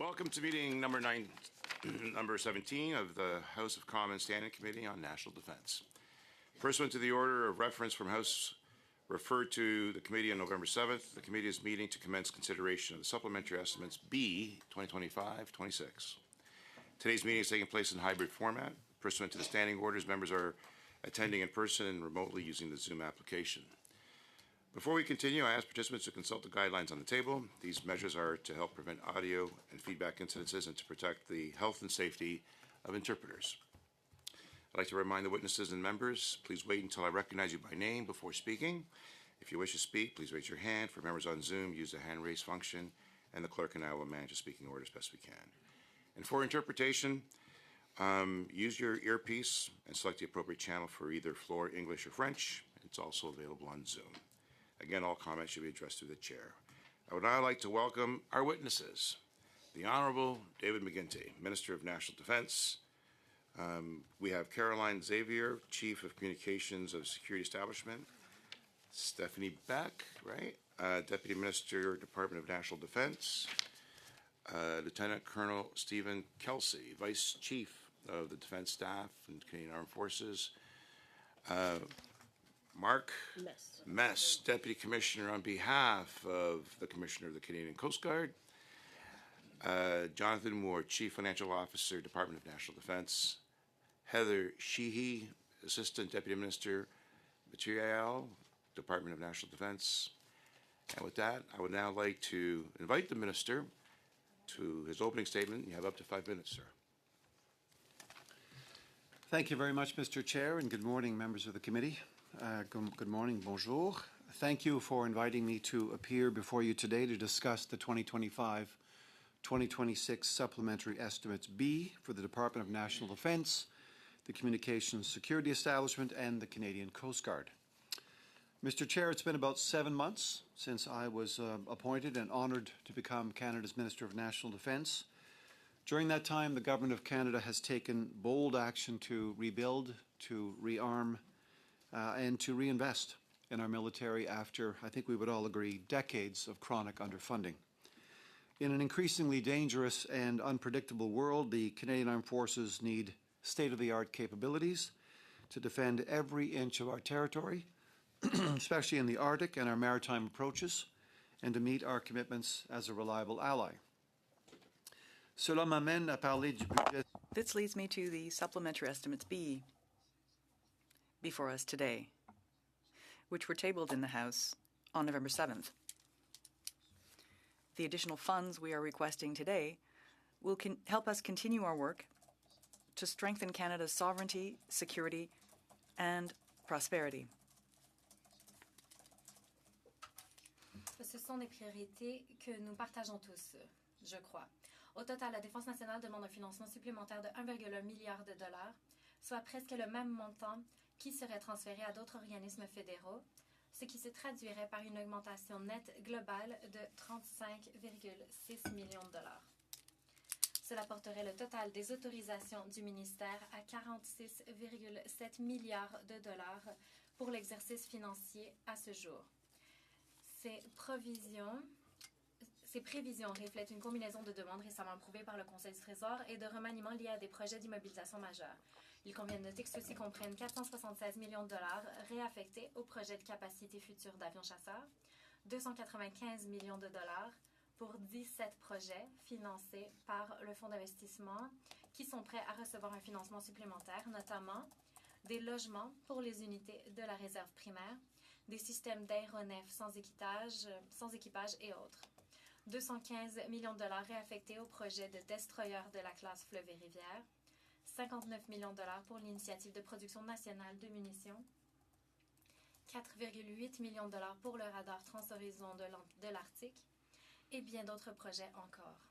Welcome to meeting number 17 of the House of Commons Standing Committee on National Defence. Pursuant to the order of reference from House referred to the committee on November 7th, the committee is meeting to commence consideration of the supplementary estimates B 2025-26. Today's meeting is taking place in hybrid format. Pursuant to the standing orders, members are attending in person and remotely using the Zoom application. Before we continue, I ask participants to consult the guidelines on the table. These measures are to help prevent audio and feedback incidences and to protect the health and safety of interpreters. I'd like to remind the witnesses and members, please wait until I recognize you by name before speaking. If you wish to speak, please raise your hand. For members on Zoom, use the hand raise function, and the clerk and I will manage the speaking order as best we can. And for interpretation, use your earpiece and select the appropriate channel for either floor English or French. It's also available on Zoom. Again, all comments should be addressed through the chair. I would now like to welcome our witnesses. The Honourable David McGuinty, Minister of National Defence. We have Caroline Xavier, Chief of Communications of Security Establishment. Stephanie Beck, right? Deputy Minister, Department of National Defence. Lieutenant Colonel Stephen Kelsey, Vice Chief of the Defence Staff and Canadian Armed Forces. Mark Mess, Deputy Commissioner on behalf of the Commissioner of the Canadian Coast Guard. Jonathan Moore, Chief Financial Officer, Department of National Defence. Heather Sheehy, Assistant Deputy Minister, Materiel, Department of National Defence. And with that, I would now like to invite the Minister to his opening statement. You have up to 5 minutes, sir. Thank you very much, Mr. Chair, and good morning, members of the committee. Good morning, bonjour. Thank you for inviting me to appear before you today to discuss the 2025-2026 Supplementary Estimates B for the Department of National Defence, the Communications Security Establishment, and the Canadian Coast Guard. Mr. Chair, it's been about 7 months since I was appointed and honoured to become Canada's Minister of National Defence. During that time, the Government of Canada has taken bold action to rebuild, to rearm, and to reinvest in our military after, I think we would all agree, decades of chronic underfunding. In an increasingly dangerous and unpredictable world, the Canadian Armed Forces need state-of-the-art capabilities to defend every inch of our territory, especially in the Arctic and our maritime approaches, and to meet our commitments as a reliable ally. Cela m'amène à parler du budget. This leads me to the Supplementary Estimates B before us today, which were tabled in the House on November 7th. The additional funds we are requesting today will help us continue our work to strengthen Canada's sovereignty, security, and prosperity. Ce sont des priorités que nous partageons tous, je crois. Au total, la Défense nationale demande un financement supplémentaire de 1,1 milliard de dollars, soit presque le même montant qui serait transféré à d'autres organismes fédéraux, ce qui se traduirait par une augmentation nette globale de 35,6 millions de dollars. Cela porterait le total des autorisations du ministère à 46,7 milliards de dollars pour l'exercice financier à ce jour. Ces prévisions reflètent une combinaison de demandes récemment approuvées par le Conseil du Trésor et de remaniements liés à des projets d'immobilisation majeurs. Il convient de noter que ceux-ci comprennent 476 millions de dollars réaffectés au projet de capacité future d'avions chasseurs, 295 millions de dollars pour 17 projets financés par le fonds d'investissement qui sont prêts à recevoir un financement supplémentaire, notamment des logements pour les unités de la réserve primaire, des systèmes d'aéronefs sans équipage et autres. 215 millions de dollars réaffectés au projet de destroyer de la classe Fleuve et Rivière, 59 millions de dollars pour l'initiative de production nationale de munitions, 4,8 millions de dollars pour le radar transhorizon de l'Arctique et bien d'autres projets encore.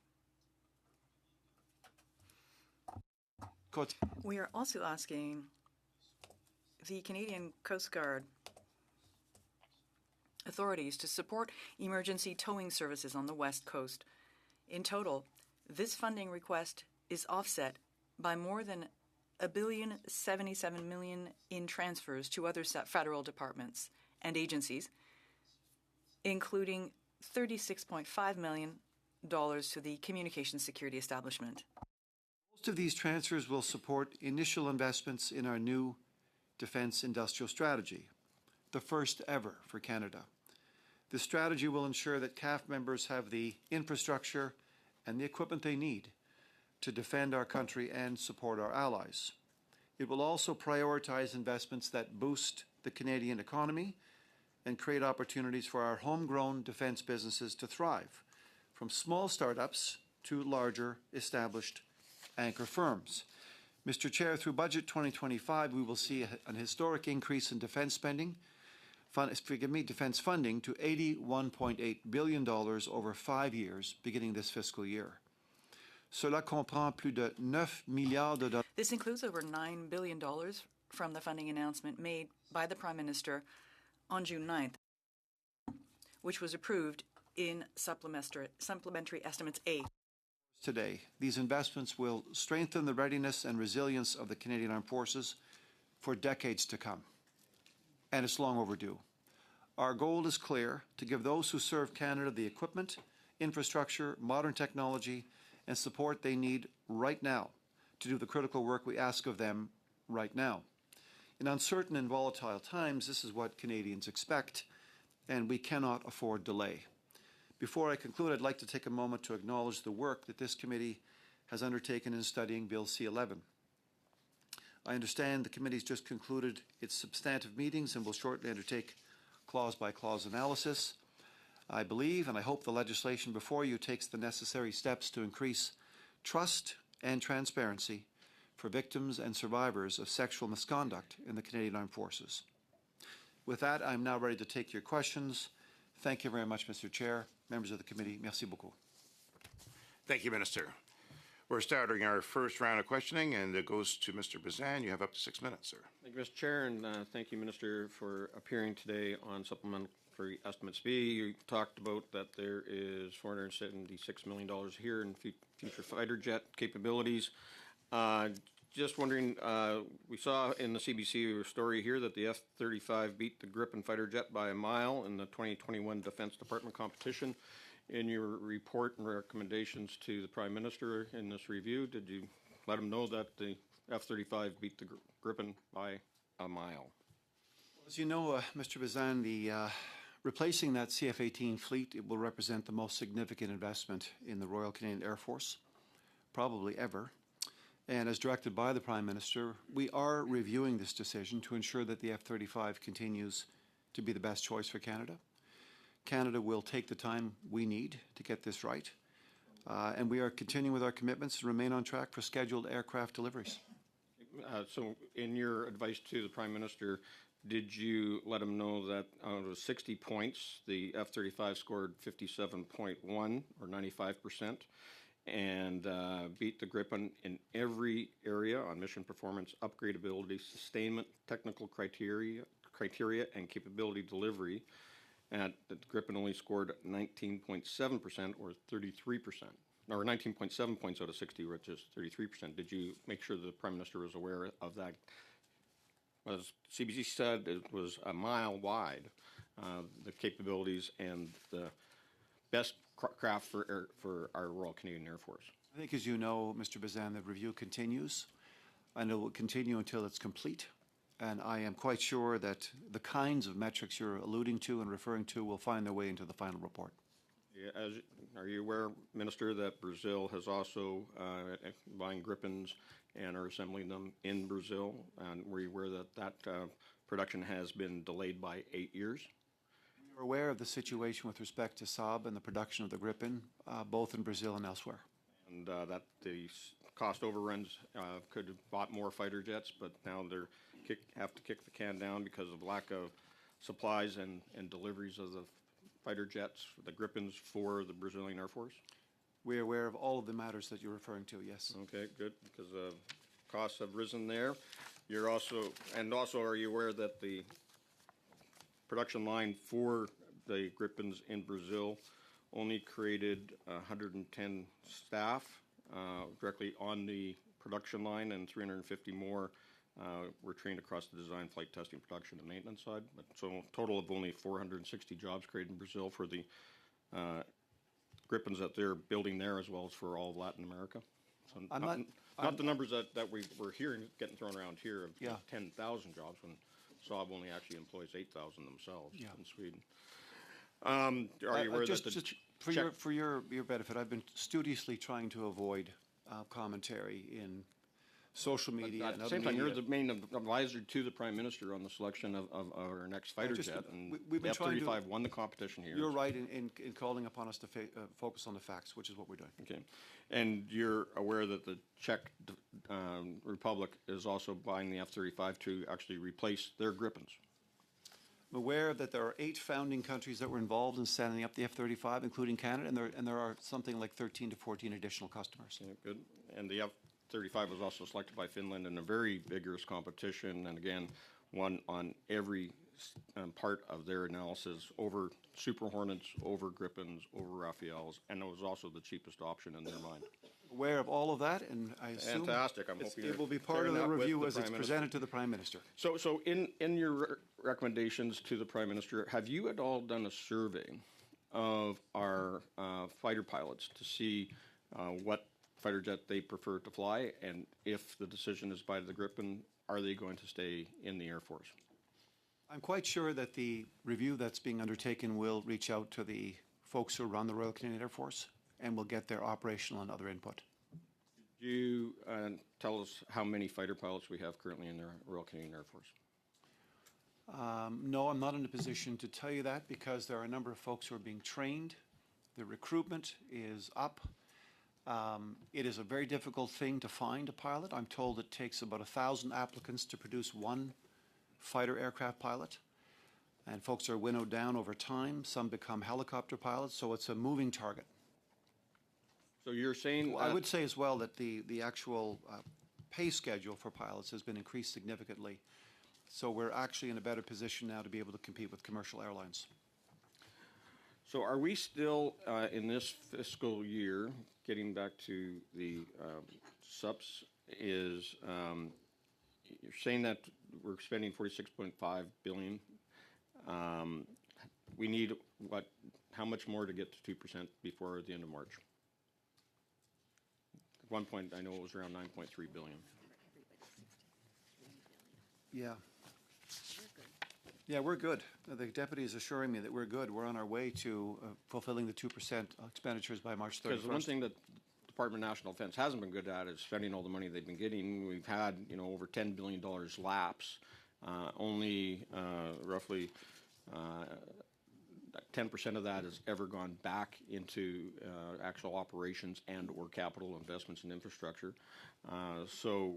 We are also asking the Canadian Coast Guard authorities to support emergency towing services on the West Coast. In total, this funding request is offset by more than $1.077 billion in transfers to other federal departments and agencies, including $36.5 million to the Communications Security Establishment. Most of these transfers will support initial investments in our new defense industrial strategy, the first ever for Canada. This strategy will ensure that CAF members have the infrastructure and the equipment they need to defend our country and support our allies. It will also prioritize investments that boost the Canadian economy and create opportunities for our homegrown defense businesses to thrive, from small startups to larger established anchor firms. Mr. Chair, through Budget 2025, we will see an historic increase in defense spending, defense funding to $81.8 billion over 5 years, beginning this fiscal year. Cela comprend plus de 9 milliards de dollars. This includes over $9 billion from the funding announcement made by the Prime Minister on June 9th, which was approved in Supplementary Estimates A. Today, these investments will strengthen the readiness and resilience of the Canadian Armed Forces for decades to come, and it's long overdue. Our goal is clear: to give those who serve Canada the equipment, infrastructure, modern technology, and support they need right now to do the critical work we ask of them right now. In uncertain and volatile times, this is what Canadians expect, and we cannot afford delay. Before I conclude, I'd like to take a moment to acknowledge the work that this committee has undertaken in studying Bill C-11. I understand the committee's just concluded its substantive meetings and will shortly undertake clause-by-clause analysis. I believe and I hope the legislation before you takes the necessary steps to increase trust and transparency for victims and survivors of sexual misconduct in the Canadian Armed Forces. With that, I'm now ready to take your questions. Thank you very much, Mr. Chair. Members of the committee, merci beaucoup. Thank you, Minister. We're starting our first round of questioning, and it goes to Mr. Bazan. You have up to 6 minutes, sir. Thank you, Mr. Chair, and thank you, Minister, for appearing today on Supplementary Estimates B. You talked about that there is $476 million here in future fighter jet capabilities. Just wondering, we saw in the CBC story here that the F-35 beat the Gripen fighter jet by a mile in the 2021 Defense Department competition. In your report and recommendations to the Prime Minister in this review, did you let him know that the F-35 beat the Gripen by a mile? As you know, Mr. Bazan, replacing that CF-18 fleet, it will represent the most significant investment in the Royal Canadian Air Force, probably ever. And as directed by the Prime Minister, we are reviewing this decision to ensure that the F-35 continues to be the best choice for Canada. Canada will take the time we need to get this right. And we are continuing with our commitments to remain on track for scheduled aircraft deliveries. So in your advice to the Prime Minister, did you let him know that out of 60 points, the F-35 scored 57.1 or 95%? And beat the Gripen in every area on mission performance, upgradability, sustainment, technical criteria, and capability delivery. And the Gripen only scored 19.7% or 33%, or 19.7 points out of 60, which is 33%. Did you make sure the Prime Minister was aware of that? As CBC said, it was a mile wide, the capabilities and the best craft for our Royal Canadian Air Force. I think, as you know, Mr. Bazan, the review continues, and it will continue until it's complete. And I am quite sure that the kinds of metrics you're alluding to and referring to will find their way into the final report. Yeah, are you aware, Minister, that Brazil has also buying Gripens and are assembling them in Brazil? And were you aware that production has been delayed by 8 years? We're aware of the situation with respect to Saab and the production of the Gripen, both in Brazil and elsewhere. And that the cost overruns could have bought more fighter jets, but now they're have to kick the can down because of lack of supplies and deliveries of the fighter jets, the Gripens, for the Brazilian Air Force? We're aware of all of the matters that you're referring to, yes. Okay, good, because costs have risen there. You're also are you aware that the production line for the Gripens in Brazil only created 110 staff directly on the production line, and 350 more were trained across the design, flight testing, production, and maintenance side. But so a total of only 460 jobs created in Brazil for the Grippens that they're building there as well as for all of Latin America. So I'm not, not- the numbers that we're hearing getting thrown around here of Yeah. 10,000 jobs when Saab only actually employs 8,000 themselves Yeah. in Sweden. Are you aware Just, that the just for Czech- your benefit, I've been studiously trying to avoid commentary in social media At and the other same time, you're media. the main advisor to the Prime Minister on the selection of our next fighter just- jet, and we've been the trying to- F-35 won the competition here. You're right in calling upon us to focus on the facts, which is what we're doing. Okay. And you're aware that the Czech Republic is also buying the F-35 to actually replace their Gripens. I'm aware that there are 8 founding countries that were involved in setting up the F-35, including Canada, and there are something like 13 to 14 additional customers. Yeah, good. And the F-35 was also selected by Finland in a very vigorous competition, and again, won on every part of their analysis over Super Hornets, over Gripens, over Rafales, and it was also the cheapest option in their mind. Aware of all of that, and I assume Fantastic. I'm hoping it will be you're part of sharing the that with review the as it's Prime Minister. presented to the Prime Minister. So in your recommendations to the Prime Minister, have you at all done a survey of our fighter pilots to see what fighter jet they prefer to fly, and if the decision is by the Gripen, are they going to stay in the Air Force? I'm quite sure that the review that's being undertaken will reach out to the folks who run the Royal Canadian Air Force and will get their operational and other input. Do you tell us how many fighter pilots we have currently in the Royal Canadian Air Force? No, I'm not in a position to tell you that because there are a number of folks who are being trained. The recruitment is up. It is a very difficult thing to find a pilot. I'm told it takes about 1,000 applicants to produce one fighter aircraft pilot. And folks are winnowed down over time. Some become helicopter pilots, so it's a moving target. So you're saying I would say as well that the actual pay schedule for pilots has been increased significantly. So we're actually in a better position now to be able to compete with commercial airlines. So are we still in this fiscal year, getting back to the subs, is you're saying that we're spending $46.5 billion. We need what? How much more to get to 2% before the end of March? At one point, I know it was around $9.3 billion. Yeah. Yeah, we're good. The deputy is assuring me that we're good. We're on our way to fulfilling the 2% expenditures by March 31st. Because the one thing that the Department of National Defense hasn't been good at is spending all the money they've been getting. We've had, over $10 billion lapse. Only roughly 10% of that has ever gone back into actual operations and or capital investments in infrastructure. So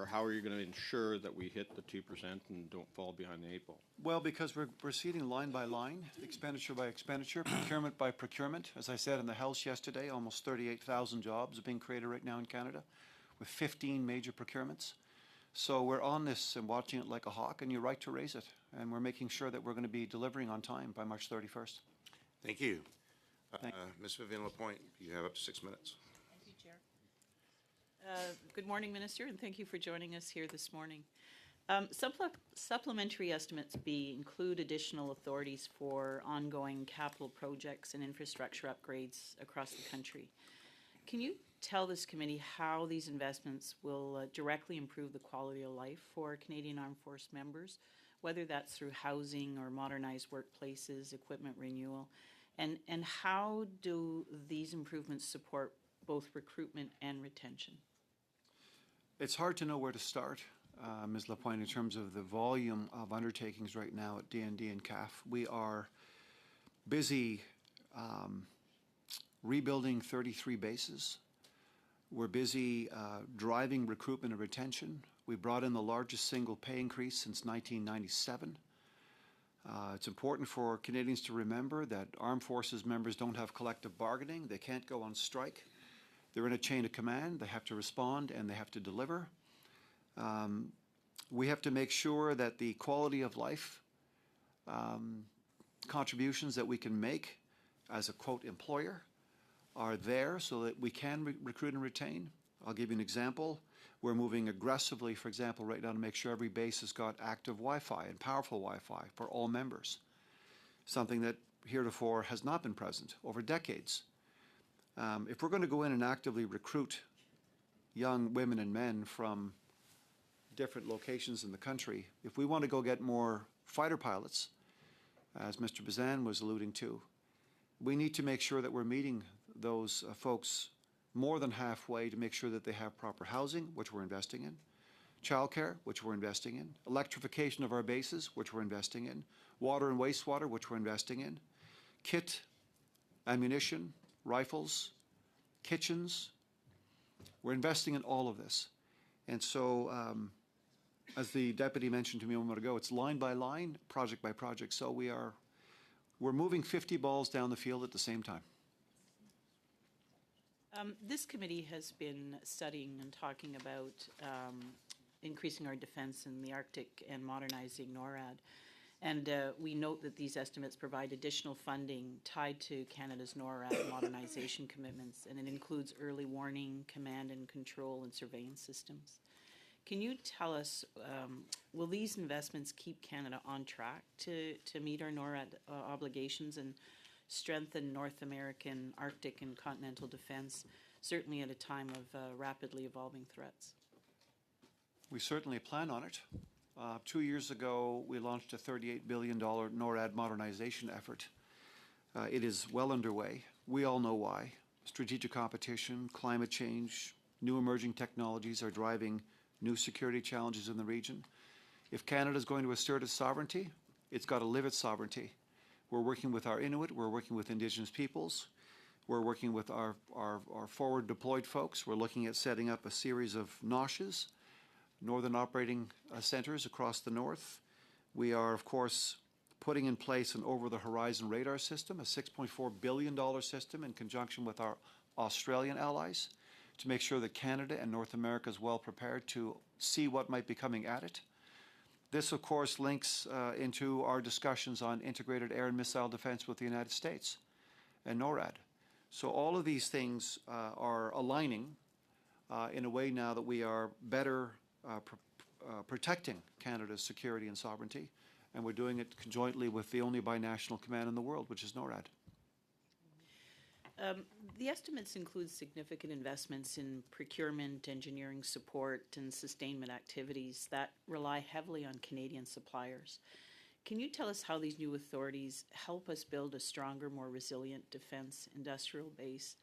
how are you going to ensure that we hit the 2% and don't fall behind the 8 ball? Well, because we're proceeding line by line, expenditure by expenditure, procurement by procurement. As I said in the House yesterday, almost 38,000 jobs are being created right now in Canada with 15 major procurements. So we're on this and watching it like a hawk, and you're right to raise it. And we're making sure that we're going to be delivering on time by March 31st. Thank you. Thank Ms. Vivian Lapointe, you have up to 6 minutes. Thank you, Chair. Good morning, Minister, and thank you for joining us here this morning. Supplementary estimates B include additional authorities for ongoing capital projects and infrastructure upgrades across the country. Can you tell this committee how these investments will directly improve the quality of life for Canadian Armed Force members, whether that's through housing or modernized workplaces, equipment renewal, and how do these improvements support both recruitment and retention? It's hard to know where to start, Ms. Lapointe, in terms of the volume of undertakings right now at DND and CAF. We are busy rebuilding 33 bases. We're busy driving recruitment and retention. We brought in the largest single pay increase since 1997. It's important for Canadians to remember that Armed Forces members don't have collective bargaining. They can't go on strike. They're in a chain of command. They have to respond and they have to deliver. We have to make sure that the quality of life contributions that we can make as a, quote, employer are there so that we can recruit and retain. I'll give you an example. We're moving aggressively, for example, right now to make sure every base has got active Wi-Fi and powerful Wi-Fi for all members. Something that heretofore has not been present over decades. If we're going to go in and actively recruit young women and men from different locations in the country, if we want to go get more fighter pilots, as Mr. Bazan was alluding to, we need to make sure that we're meeting those folks more than halfway to make sure that they have proper housing, which we're investing in, childcare, which we're investing in, electrification of our bases, which we're investing in, water and wastewater, which we're investing in, kit, ammunition, rifles, kitchens. We're investing in all of this. And so, as the deputy mentioned to me a moment ago, it's line by line, project by project. So we're moving 50 balls down the field at the same time. This committee has been studying and talking about increasing our defense in the Arctic and modernizing NORAD. And we note that these estimates provide additional funding tied to Canada's NORAD modernization commitments, and it includes early warning, command and control, and surveillance systems. Can you tell us, will these investments keep Canada on track to meet our NORAD obligations and strengthen North American, Arctic, and continental defense, certainly at a time of rapidly evolving threats? We certainly plan on it. 2 years ago, we launched a $38 billion NORAD modernization effort. It is well underway. We all know why. Strategic competition, climate change, new emerging technologies are driving new security challenges in the region. If Canada is going to assert its sovereignty, it's got to live its sovereignty. We're working with our Inuit, we're working with Indigenous peoples, we're working with our forward deployed folks. We're looking at setting up a series of NOSHs, Northern Operating Centers across the north. We are, of course, putting in place an over-the-horizon radar system, a $6.4 billion system in conjunction with our Australian allies to make sure that Canada and North America is well prepared to see what might be coming at it. This, of course, links into our discussions on integrated air and missile defense with the United States and NORAD. So all of these things are aligning in a way now that we are better protecting Canada's security and sovereignty, and we're doing it conjointly with the only binational command in the world, which is NORAD. The estimates include significant investments in procurement, engineering support, and sustainment activities that rely heavily on Canadian suppliers. Can you tell us how these new authorities help us build a stronger, more resilient defense industrial base?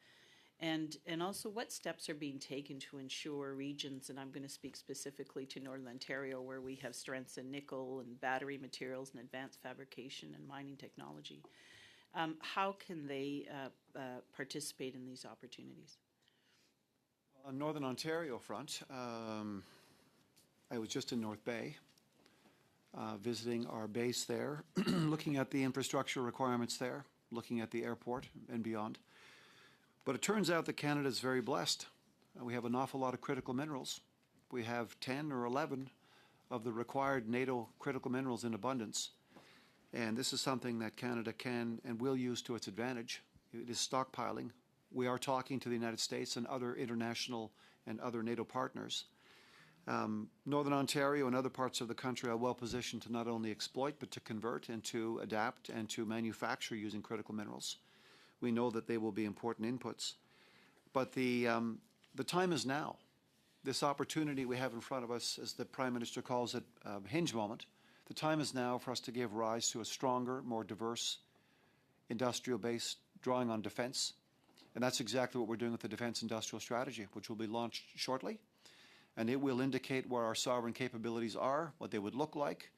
And also, what steps are being taken to ensure regions, and I'm going to speak specifically to Northern Ontario, where we have strengths in nickel and battery materials and advanced fabrication and mining technology. How can they participate in these opportunities? On Northern Ontario front, I was just in North Bay, visiting our base there, looking at the infrastructure requirements there, looking at the airport and beyond. But it turns out that Canada is very blessed. We have an awful lot of critical minerals. We have 10 or 11 of the required NATO critical minerals in abundance. And this is something that Canada can and will use to its advantage. It is stockpiling. We are talking to the United States and other international and other NATO partners. Northern Ontario and other parts of the country are well positioned to not only exploit, but to convert and to adapt and to manufacture using critical minerals. We know that they will be important inputs. But the time is now. This opportunity we have in front of us, as the Prime Minister calls it, hinge moment, the time is now for us to give rise to a stronger, more diverse industrial base drawing on defense. And that's exactly what we're doing with the Defense Industrial Strategy, which will be launched shortly. And it will indicate where our sovereign capabilities are, what they would look like,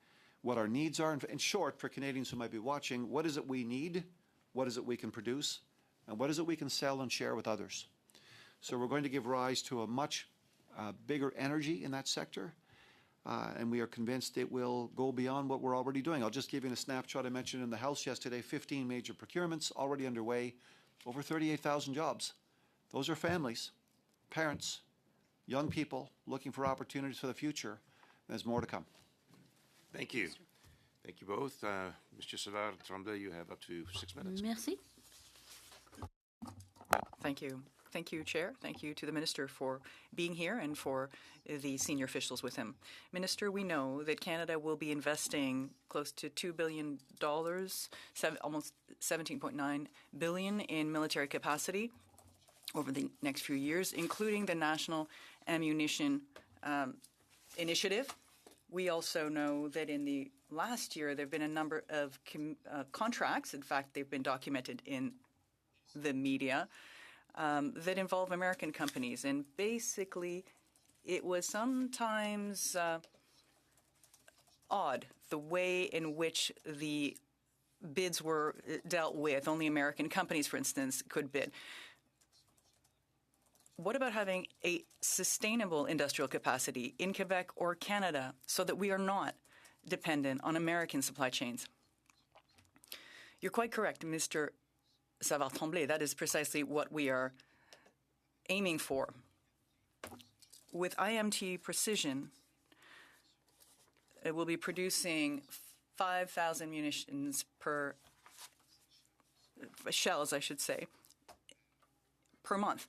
what our needs are. In short, for Canadians who might be watching, what is it we need, what is it we can produce, and what is it we can sell and share with others. So we're going to give rise to a much bigger energy in that sector. And we are convinced it will go beyond what we're already doing. I'll just give you a snapshot. I mentioned in the House yesterday, 15 major procurements already underway, over 38,000 jobs. Those are families, parents, young people looking for opportunities for the future. There's more to come. Thank you. Thank you both. Mr. Savard-Tremblay, you have up to 6 minutes. Merci. Thank you. Thank you, Chair. Thank you to the Minister for being here and for the senior officials with him. Minister, we know that Canada will be investing close to $2 billion, almost $17.9 billion in military capacity over the next few years, including the National Ammunition Initiative. We also know that in the last year there have been a number of contracts, in fact, they've been documented in the media, that involve American companies. And basically, it was sometimes odd the way in which the bids were dealt with. Only American companies, for instance, could bid. What about having a sustainable industrial capacity in Quebec or Canada so that we are not dependent on American supply chains? You're quite correct, Mr. Savard-Tremblay. That is precisely what we are aiming for. With IMT Precision, it will be producing 5,000 munitions per shells, I should say, per month.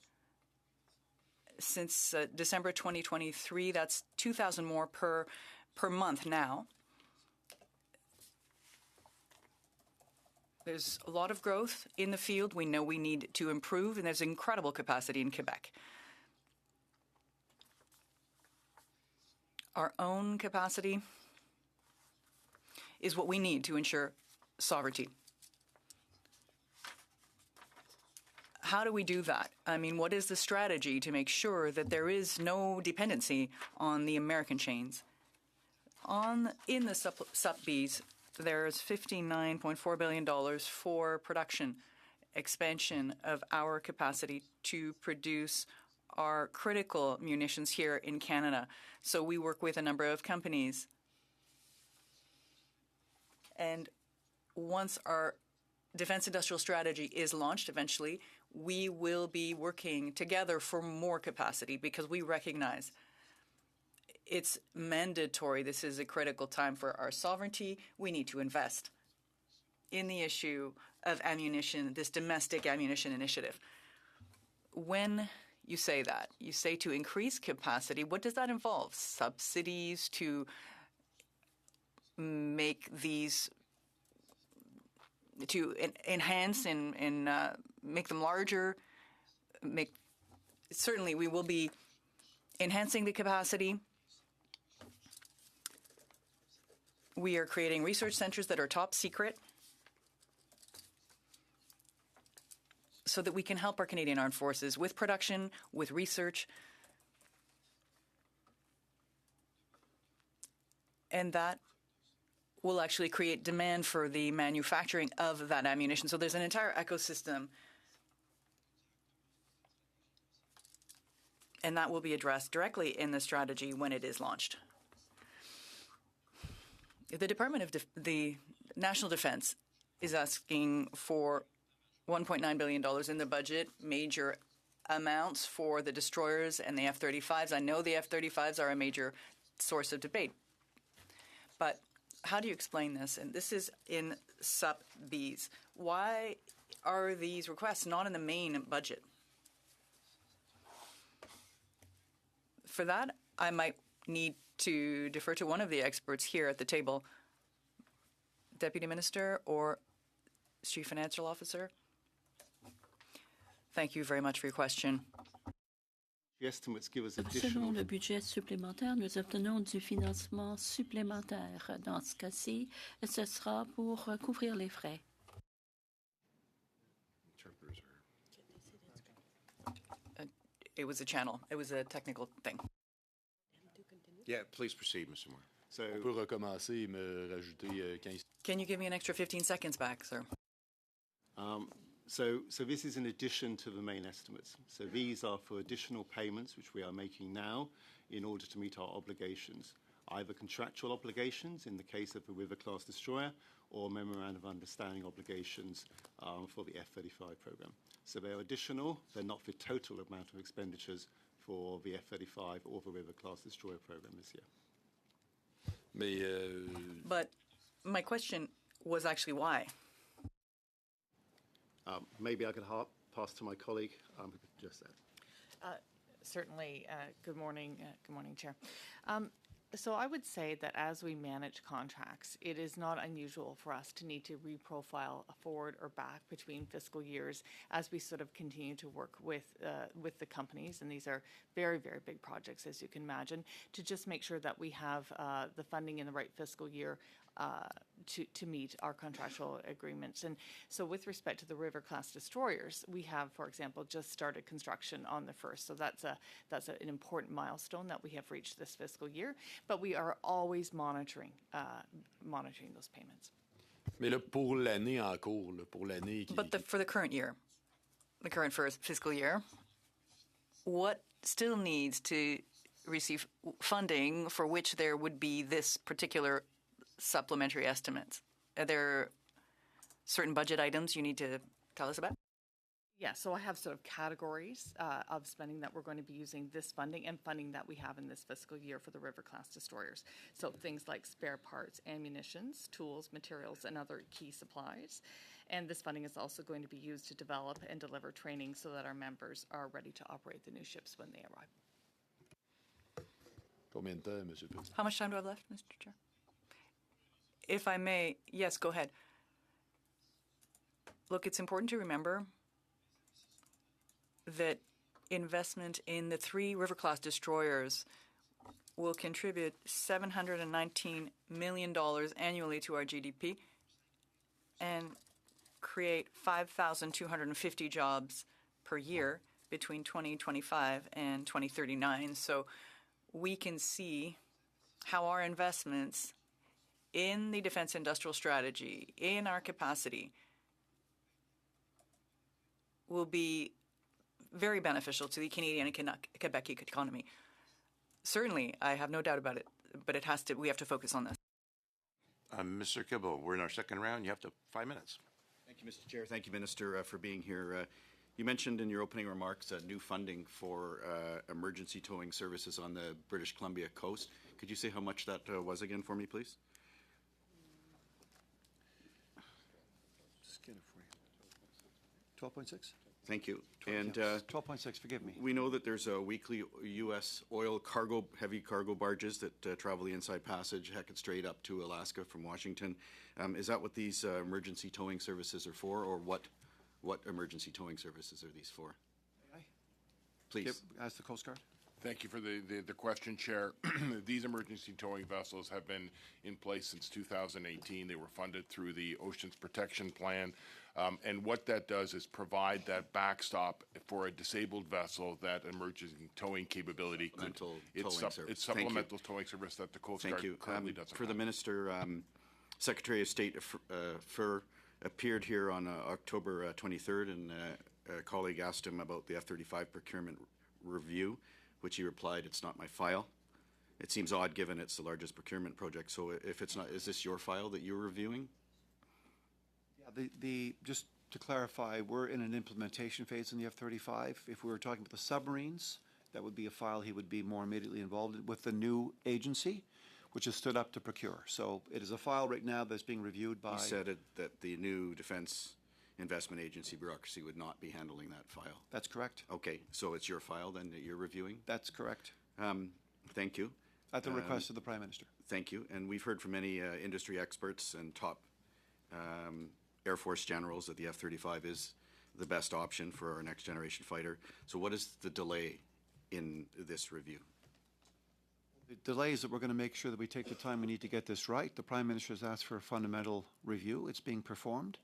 Since December 2023, that's 2,000 more per month now. There's a lot of growth in the field. We know we need to improve, and there's incredible capacity in Quebec. Our own capacity is what we need to ensure sovereignty. How do we do that? I mean, what is the strategy to make sure that there is no dependency on the American chains? In the SUP-Bs, there's $59.4 billion for production, expansion of our capacity to produce our critical munitions here in Canada. So we work with a number of companies. And once our defense industrial strategy is launched eventually, we will be working together for more capacity because we recognize it's mandatory. This is a critical time for our sovereignty. We need to invest in the issue of ammunition, this domestic ammunition initiative. When you say that, you say to increase capacity, what does that involve? Subsidies to make these, to enhance and make them larger? Certainly, we will be enhancing the capacity. We are creating research centers that are top secret so that we can help our Canadian Armed Forces with production, with research. And that will actually create demand for the manufacturing of that ammunition. So there's an entire ecosystem, and that will be addressed directly in the strategy when it is launched. The Department of the National Defense is asking for $1.9 billion in the budget, major amounts for the destroyers and the F-35s. I know the F-35s are a major source of debate, but how do you explain this? And this is in SUP-Bs. Why are these requests not in the main budget? For that, I might need to defer to one of the experts here at the table, Deputy Minister or Chief Financial Officer. Thank you very much for your question. Estimates give us Selon additional. le budget supplémentaire, nous obtenons du financement supplémentaire. Dans ce cas-ci, ce sera pour couvrir les frais. It was a channel. It was a technical thing. Yeah, please proceed, Mr. Moore. So, On peut recommencer et me rajouter 15. Can you give me an extra 15 seconds back, sir? so this is in addition to the main estimates. So these are for additional payments which we are making now in order to meet our obligations, either contractual obligations in the case of a River-class destroyer or memorandum of understanding obligations for the F-35 program. So they're additional. They're not the total amount of expenditures for the F-35 or the River-class destroyer program this year. Mais But my question was actually why. Maybe I could pass to my colleague who could address that. Certainly. Good morning, Chair. So I would say that as we manage contracts, it is not unusual for us to need to reprofile forward or back between fiscal years as we sort of continue to work with the companies, and these are very, very big projects, as you can imagine, to just make sure that we have the funding in the right fiscal year to meet our contractual agreements. And so with respect to the River-class destroyers, we have, for example, just started construction on the first. So that's an important milestone that we have reached this fiscal year. But we are always monitoring those payments. Mais là, pour l'année en cours, là, pour l'année qui... But for the current year, the current first fiscal year, what still needs to receive funding for which there would be this particular supplementary estimates? Are there certain budget items you need to tell us about? Yeah, so I have sort of categories of spending that we're going to be using this funding and funding that we have in this fiscal year for the River-class destroyers. So things like spare parts, ammunitions, tools, materials, and other key supplies. And this funding is also going to be used to develop and deliver training so that our members are ready to operate the new ships when they arrive. Combien de temps, Monsieur Président? How much time do I have left, Mr. Chair? If I may, yes, go ahead. Look, it's important to remember that investment in the 3 River-class destroyers will contribute $719 million annually to our GDP and create 5,250 jobs per year between 2025 and 2039. So we can see how our investments in the defense industrial strategy, in our capacity, will be very beneficial to the Canadian and Quebec economy. Certainly, I have no doubt about it, but we have to focus on this. Mr. Kibble, we're in our second round. You have 5 minutes. Thank you, Mr. Chair. Thank you, Minister, for being here. You mentioned in your opening remarks new funding for emergency towing services on the British Columbia coast. Could you say how much that was again for me, please? Just get it for you. 12.6? Thank you. 12.6, forgive me. We know that there's a weekly U.S. oil heavy cargo barges that travel the Inside Passage, Hecate Strait up to Alaska from Washington. Is that what these emergency towing services are for, or what emergency towing services are these for? May I? Please. Ask the Coast Guard. Thank you for the question, Chair. These emergency towing vessels have been in place since 2018. They were funded through the Oceans Protection Plan. And what that does is provide that backstop for a disabled vessel, that emergency towing capability. It's supplemental towing service that the Coast Guard currently doesn't For have. the Minister, Secretary of State Fur appeared here on October 23rd, and a colleague asked him about the F-35 procurement review, which he replied, "It's not my file." It seems odd given it's the largest procurement project. So if it's not, is this your file that you're reviewing? Yeah, just to clarify, we're in an implementation phase in the F-35. If we were talking about the submarines, that would be a file he would be more immediately involved in with the new agency, which has stood up to procure. So it is a file right now that's being reviewed by... He said that the new Defense Investment Agency bureaucracy would not be handling that file. That's correct. Okay, so it's your file then that you're reviewing? That's correct. Thank you. At the request of the Prime Minister. Thank you. And we've heard from many industry experts and top Air Force generals that the F-35 is the best option for our next generation fighter. So what is the delay in this review? The delay is that we're going to make sure that we take the time we need to get this right. The Prime Minister has asked for a fundamental review. It's being performed.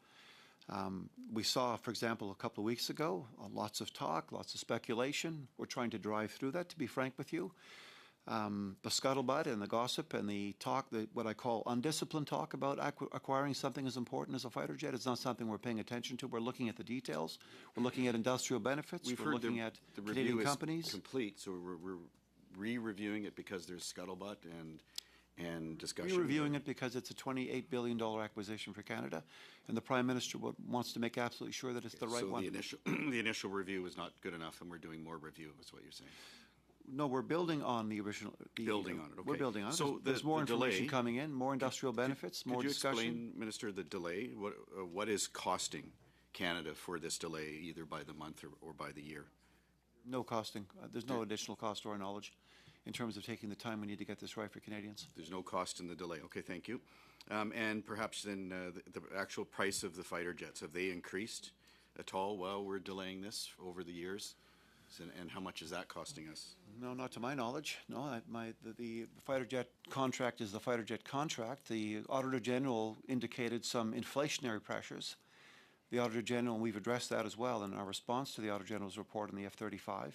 We saw, for example, a couple of weeks ago, lots of talk, lots of speculation. We're trying to drive through that, to be frank with you. The scuttlebutt and the gossip and the talk, what I call undisciplined talk about acquiring something as important as a fighter jet, is not something we're paying attention to. We're looking at the details. We're looking at industrial benefits. We've we're heard looking at the Canadian review companies. is complete, so we're re-reviewing it because there's scuttlebutt and discussion. We're reviewing it because it's a $28 billion acquisition for Canada, and the Prime Minister wants to make absolutely sure that it's the right one. So the initial review was not good enough, and we're doing more review, is what you're saying. No, we're building on the original. Building on it, okay. We're building on it. So there's more information delay, coming in, more industrial benefits, more discussion. Could you explain, Minister, the delay? What is costing Canada for this delay, either by the month or by the year? No costing. There's no additional cost to our knowledge in terms of taking the time we need to get this right for Canadians. There's no cost in the delay. Okay, thank you. And perhaps then the actual price of the fighter jets, have they increased at all while we're delaying this over the years? And how much is that costing us? No, not to my knowledge. No, the fighter jet contract is the fighter jet contract. The Auditor General indicated some inflationary pressures. The Auditor General, and we've addressed that as well in our response to the Auditor General's report on the F-35.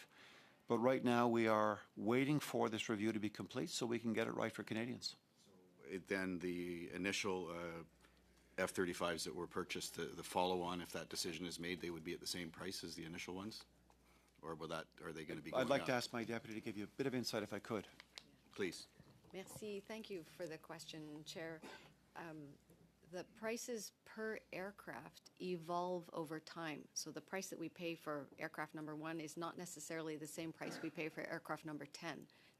But right now we are waiting for this review to be complete so we can get it right for Canadians. Then the initial F-35s that were purchased, the follow-on, if that decision is made, they would be at the same price as the initial ones? Or are they going to be going I'd like up? to ask my deputy to give you a bit of insight if I could. Please. Merci. Thank you for the question, Chair. The prices per aircraft evolve over time. So the price that we pay for aircraft number 1 is not necessarily the same price we pay for aircraft number 10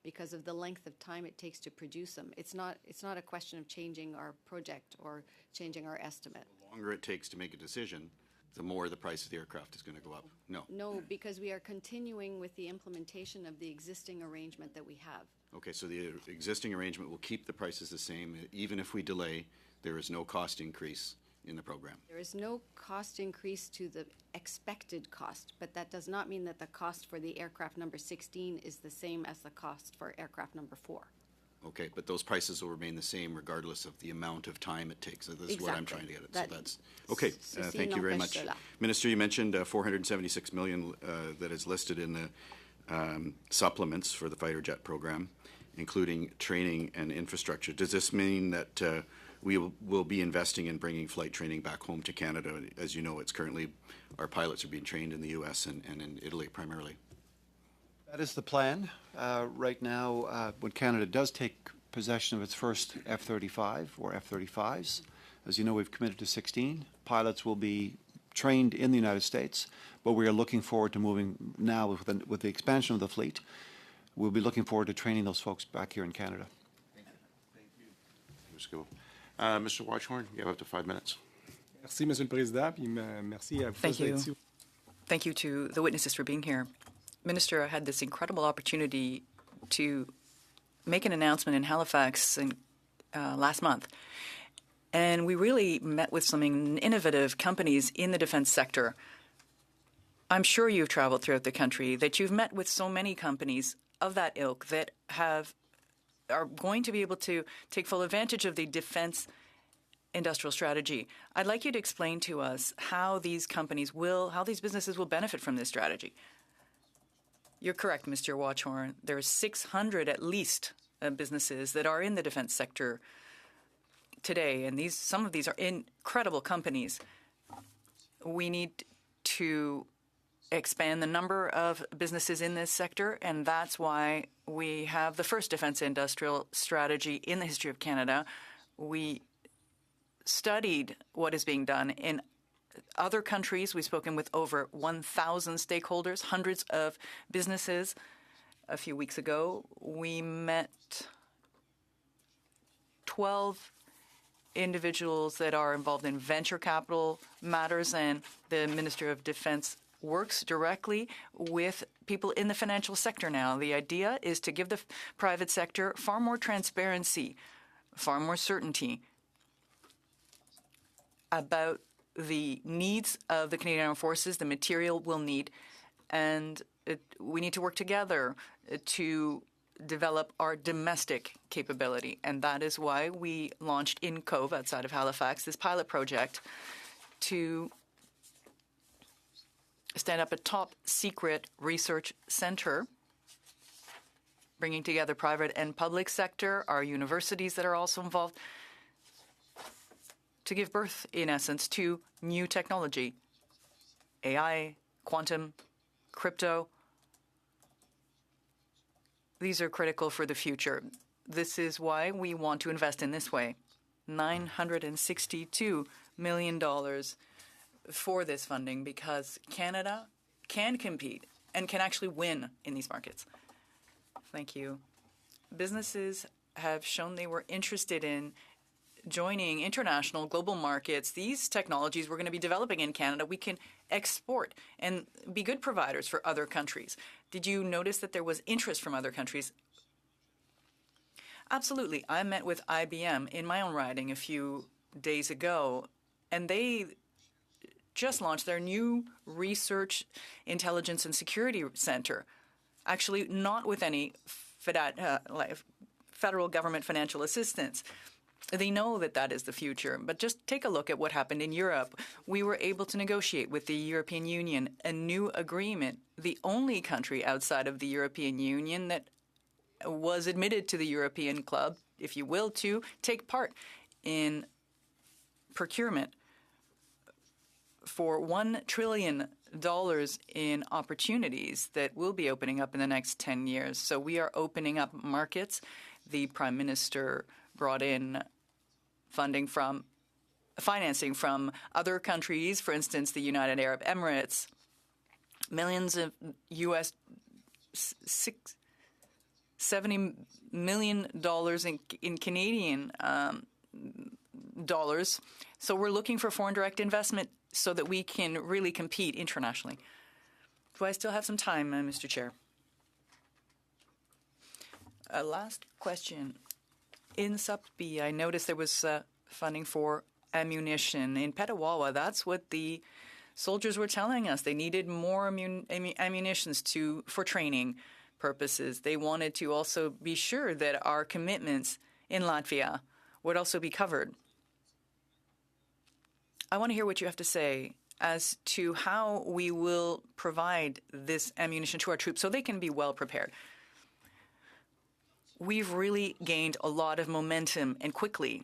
because of the length of time it takes to produce them. It's not a question of changing our project or changing our estimate. The longer it takes to make a decision, the more the price of the aircraft is going to go up. No. No, because we are continuing with the implementation of the existing arrangement that we have. Okay, so the existing arrangement will keep the prices the same. Even if we delay, there is no cost increase in the program. There is no cost increase to the expected cost, but that does not mean that the cost for the aircraft number 16 is the same as the cost for aircraft number 4. Okay, but those prices will remain the same regardless of the amount of time it takes. So this is what I'm trying to get at. So that's okay. Thank you very much. Minister, you mentioned $476 million that is listed in the supplements for the fighter jet program, including training and infrastructure. Does this mean that we will be investing in bringing flight training back home to Canada? As you know, it's currently our pilots are being trained in the U.S. and in Italy primarily. That is the plan. Right now, when Canada does take possession of its first F-35 or F-35s, as you know, we've committed to 16. Pilots will be trained in the United States, but we are looking forward to moving now with the expansion of the fleet. We'll be looking forward to training those folks back here in Canada. Mr. Watchhorn, you have up to 5 minutes. Merci, Monsieur le Président, puis merci à vous. Thank you. Thank you to the witnesses for being here. Minister, I had this incredible opportunity to make an announcement in Halifax last month. And we really met with some innovative companies in the defense sector. I'm sure you've traveled throughout the country, that you've met with so many companies of that ilk that are going to be able to take full advantage of the defense industrial strategy. I'd like you to explain to us how these businesses will benefit from this strategy. You're correct, Mr. Watchhorn. There are 600 at least businesses that are in the defense sector today, and some of these are incredible companies. We need to expand the number of businesses in this sector, and that's why we have the first defense industrial strategy in the history of Canada. We studied what is being done in other countries. We've spoken with over 1,000 stakeholders, hundreds of businesses. A few weeks ago, we met 12 individuals that are involved in venture capital matters, and the Minister of Defense works directly with people in the financial sector now. The idea is to give the private sector far more transparency, far more certainty about the needs of the Canadian Armed Forces, the material we'll need, and we need to work together to develop our domestic capability. And that is why we launched in Cove, outside of Halifax, this pilot project to stand up a top-secret research center, bringing together private and public sector, our universities that are also involved, to give birth, in essence, to new technology, AI, quantum, crypto. These are critical for the future. This is why we want to invest in this way. $962 million for this funding, because Canada can compete and can actually win in these markets. Thank you. Businesses have shown they were interested in joining international global markets, these technologies we're going to be developing in Canada, we can export and be good providers for other countries. Did you notice that there was interest from other countries? Absolutely. I met with IBM in my own riding a few days ago, and they just launched their new research, intelligence, and security center. Actually, not with any federal government financial assistance. They know that that is the future. But just take a look at what happened in Europe. We were able to negotiate with the European Union a new agreement, the only country outside of the European Union that was admitted to the European Club, if you will, to take part in procurement for $1 trillion in opportunities that will be opening up in the next 10 years. So we are opening up markets. The Prime Minister brought in financing from other countries, for instance, the United Arab Emirates, millions of $70 million in Canadian dollars. So we're looking for foreign direct investment so that we can really compete internationally. Do I still have some time, Mr. Chair? A last question. In Sub B, I noticed there was funding for ammunition. In Petawawa, that's what the soldiers were telling us. They needed more ammunitions for training purposes. They wanted to also be sure that our commitments in Latvia would also be covered. I want to hear what you have to say as to how we will provide this ammunition to our troops so they can be well prepared. We've really gained a lot of momentum and quickly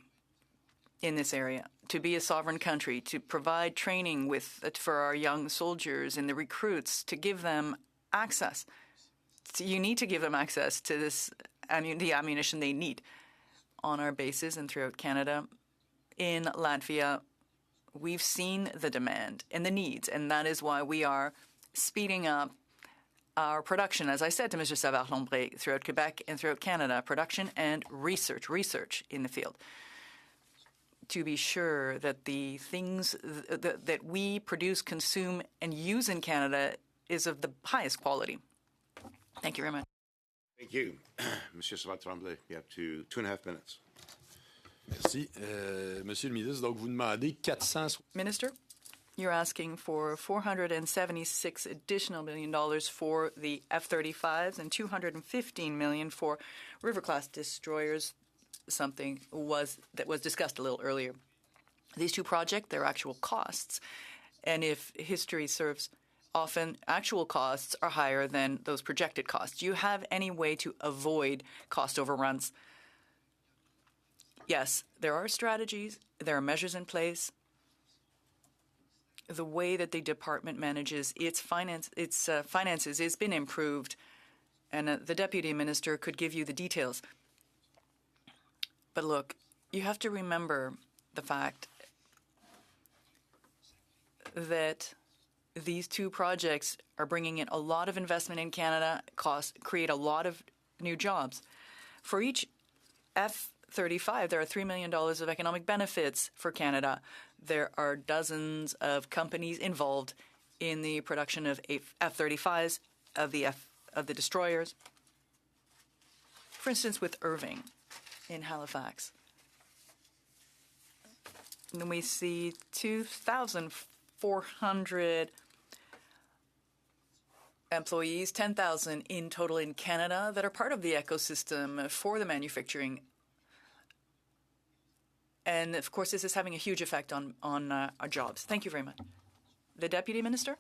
in this area to be a sovereign country, to provide training for our young soldiers and the recruits, to give them access. You need to give them access to the ammunition they need on our bases and throughout Canada. In Latvia, we've seen the demand and the needs, and that is why we are speeding up our production, as I said to Mr. Savard-Lombré, throughout Quebec and throughout Canada, production and research in the field, to be sure that the things that we produce, consume, and use in Canada is of the highest quality. Thank you very much. Thank you. Monsieur Savard-Lombré, you have 2.5 minutes. Merci. Monsieur le ministre, donc vous demandez 400... Minister, you're asking for $476 additional million for the F-35s and $215 million for River-class destroyers, something that was discussed a little earlier. These two projects, their actual costs, and if history serves, often actual costs are higher than those projected costs. Do you have any way to avoid cost overruns? Yes, there are strategies, there are measures in place. The way that the department manages its finances has been improved, and the deputy minister could give you the details. But look, you have to remember the fact that these two projects are bringing in a lot of investment in Canada, create a lot of new jobs. For each F-35, there are $3 million of economic benefits for Canada. There are dozens of companies involved in the production of F-35s, of the destroyers. For instance, with Irving in Halifax, and we see 2,400 employees, 10,000 in total in Canada that are part of the ecosystem for the manufacturing. And, of course, this is having a huge effect on our jobs. Thank you very much. The Deputy Minister?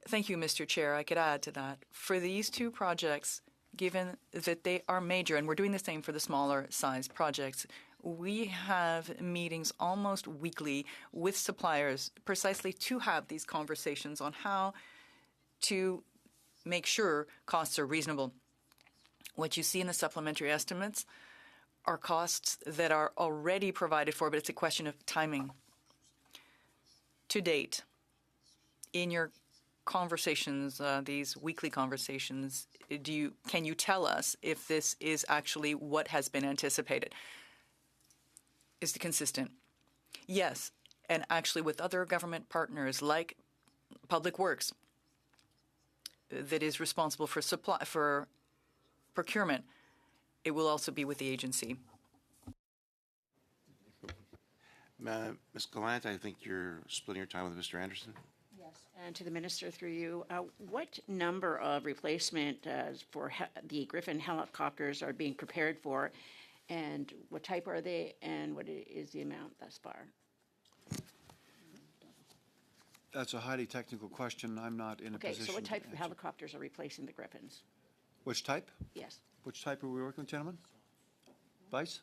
Thank you, Mr. Chair. I could add to that. For these two projects, given that they are major, and we're doing the same for the smaller size projects, we have meetings almost weekly with suppliers precisely to have these conversations on how to make sure costs are reasonable. What you see in the supplementary estimates are costs that are already provided for, but it's a question of timing. To date, in your conversations, these weekly conversations, can you tell us if this is actually what has been anticipated? is consistent. Yes, and actually with other government partners like Public Works that is responsible for procurement, it will also be with the agency. Ms. Gallant, I think you're splitting your time with Mr. Anderson. Yes, and to the minister through you, what number of replacement for the Griffin helicopters are being prepared for, and what type are they, and what is the amount thus far? That's a highly technical question. I'm not in a position. Okay, so what type to of answer. helicopters are replacing the Griffins? Which type? Yes. Which type are we working with, gentlemen? Vice?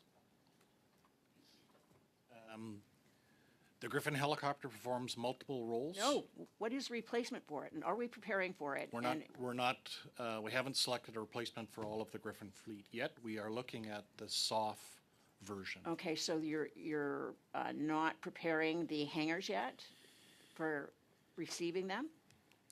The Griffin helicopter performs multiple roles. No, what is replacement for it, and are we preparing for it? We haven't selected a replacement for all of the Griffin fleet yet. We are looking at the SOF version. Okay, so you're not preparing the hangars yet for receiving them?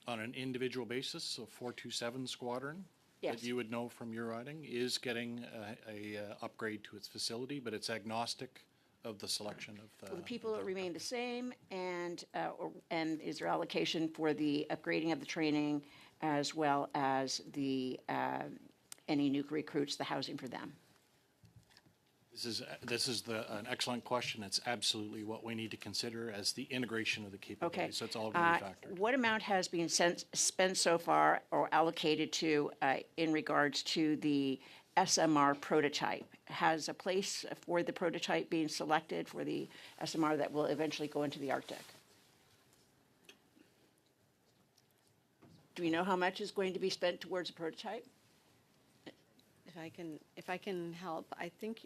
On an individual basis, so 427 Squadron, Yes. that you would know from your riding, is getting a upgrade to its facility, but it's agnostic of the selection of the... Will the people remain the same, and is there allocation for the upgrading of the training as well as the any new recruits, the housing for them? This is an excellent question. It's absolutely what we need to consider as the integration of the capabilities. Okay. So it's all going to be factored. What amount has been spent so far or allocated to in regards to the SMR prototype? Has a place for the prototype being selected for the SMR that will eventually go into the Arctic? Do we know how much is going to be spent towards a prototype? If I can help, I think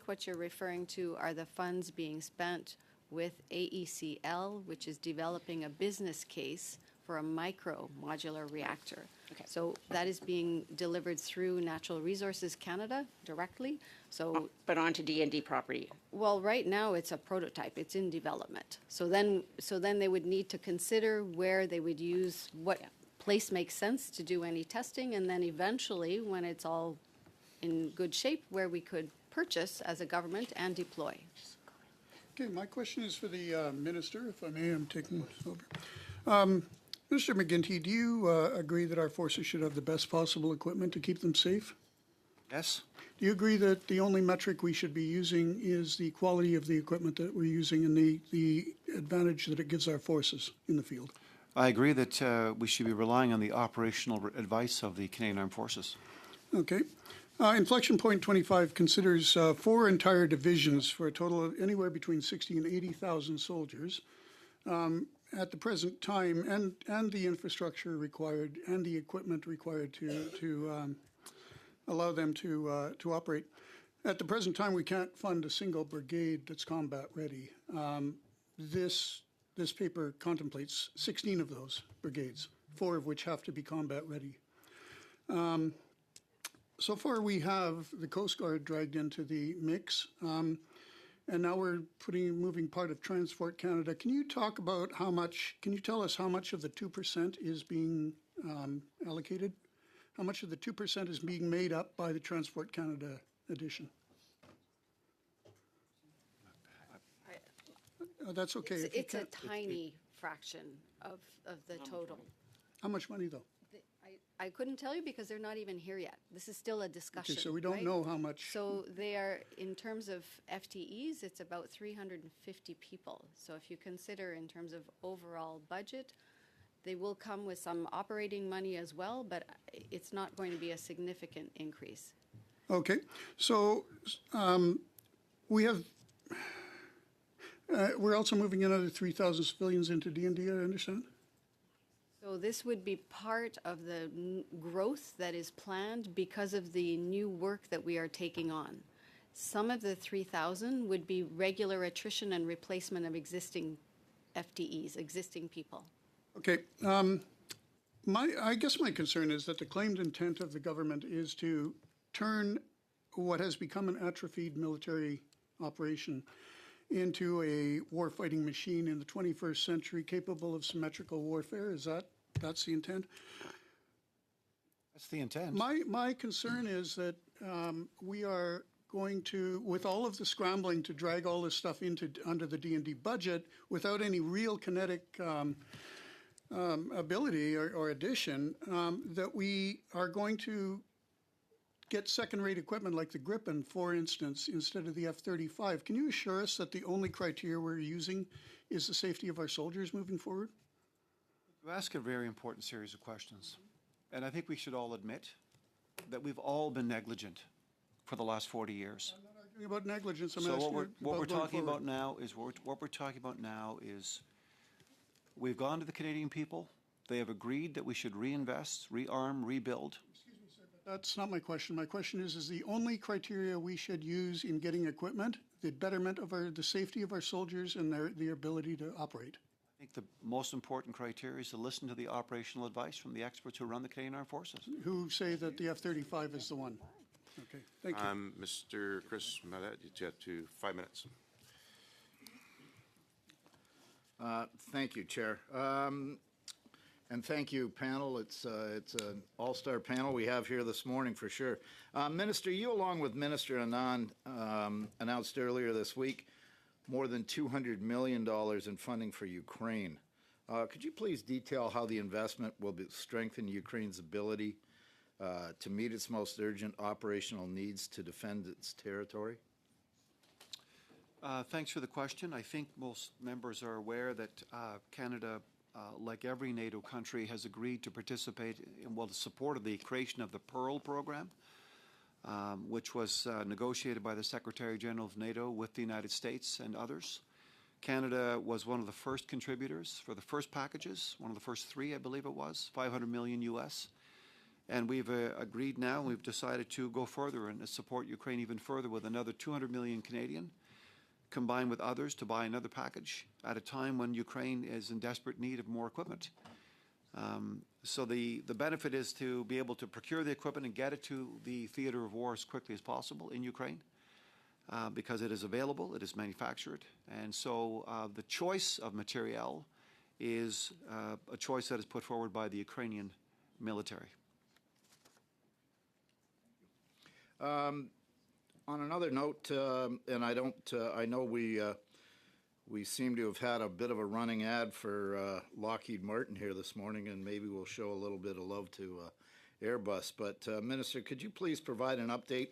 what you're referring to are the funds being spent with AECL, which is developing a business case for a micro modular reactor. Okay. So that is being delivered through Natural Resources Canada directly. So, but onto D&D property. well, right now it's a prototype. It's in development. So then they would need to consider where they would use what place makes sense to do any testing, and then eventually, when it's all in good shape, where we could purchase as a government and deploy. Okay, my question is for the minister, if I may. I'm taking this over. Mr. McGinty, do you agree that our forces should have the best possible equipment to keep them safe? Yes. Do you agree that the only metric we should be using is the quality of the equipment that we're using and the advantage that it gives our forces in the field? I agree that we should be relying on the operational advice of the Canadian Armed Forces. Okay. Inflection Point 25 considers 4 entire divisions for a total of anywhere between 60 and 80,000 soldiers. At the present time, and the infrastructure required and the equipment required to allow them to operate. At the present time, we can't fund a single brigade that's combat ready. This paper contemplates 16 of those brigades, 4 of which have to be combat ready. So far, we have the Coast Guard dragged into the mix, and now we're moving part of Transport Canada. Can you talk about can you tell us how much of the 2% is being allocated? How much of the 2% is being made up by the Transport Canada addition? That's okay. It's a tiny fraction of the total. How much money, though? I couldn't tell you because they're not even here yet. This is still a discussion. Okay, so we don't right? know how much. So they are, in terms of FTEs, it's about 350 people. So if you consider in terms of overall budget, they will come with some operating money as well, but it's not going to be a significant increase. Okay, so we have. We're also moving another 3,000 civilians into D&D, I understand? So this would be part of the growth that is planned because of the new work that we are taking on. Some of the 3,000 would be regular attrition and replacement of existing FTEs, existing people. Okay. I guess my concern is that the claimed intent of the government is to turn what has become an atrophied military operation into a warfighting machine in the 21st century capable of symmetrical warfare. That's the intent? That's the intent. My concern is that we are going to, with all of the scrambling to drag all this stuff under the D&D budget without any real kinetic ability or addition, that we are going to get second-rate equipment like the Gripen, for instance, instead of the F-35. Can you assure us that the only criteria we're using is the safety of our soldiers moving forward? You ask a very important series of questions, and I think we should all admit that we've all been negligent for the last 40 years. I'm not arguing about negligence. I'm So asking what we're talking going about now is we've gone to the Canadian people. They have agreed that we should reinvest, rearm, rebuild. Excuse me, sir, but that's not my question. My question is the only criteria we should use in getting equipment the betterment of the safety of our soldiers and their ability to operate? I think the most important criteria is to listen to the operational advice from the experts who run the Canadian Armed Forces. Who say that the F-35 is the one? Okay, thank you. Mr. Chris Mallet, you have 5 minutes. Thank you, Chair. And thank you, panel. It's an all-star panel we have here this morning for sure. Minister, you along with Minister Anand announced earlier this week more than $200 million in funding for Ukraine. Could you please detail how the investment will strengthen Ukraine's ability to meet its most urgent operational needs to defend its territory? Thanks for the question. I think most members are aware that Canada, like every NATO country, has agreed to participate in the support of the creation of the Pearl program, which was negotiated by the Secretary General of NATO with the United States and others. Canada was one of the first contributors for the first packages, one of the first 3, I believe it was, $500 million US. And we've agreed now, we've decided to go further and support Ukraine even further with another 200 million Canadian, combined with others to buy another package at a time when Ukraine is in desperate need of more equipment. So the benefit is to be able to procure the equipment and get it to the theater of war as quickly as possible in Ukraine, because it is available, it is manufactured. And so the choice of materiel is a choice that is put forward by the Ukrainian military. On another note, and I know we seem to have had a bit of a running ad for Lockheed Martin here this morning, and maybe we'll show a little bit of love to Airbus. But Minister, could you please provide an update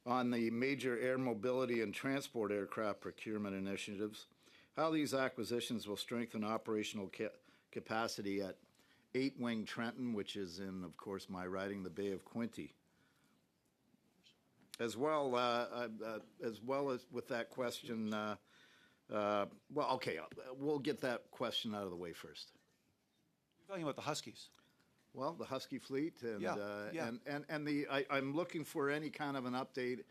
on the major air mobility and transport aircraft procurement initiatives, how these acquisitions will strengthen operational capacity at 8-Wing Trenton, which is in, of course, my riding, the Bay of Quinte. As well as with that question, we'll get that question out of the way first. You're talking about the Huskies. Well, the Husky fleet, and Yeah. I'm looking for any kind of an update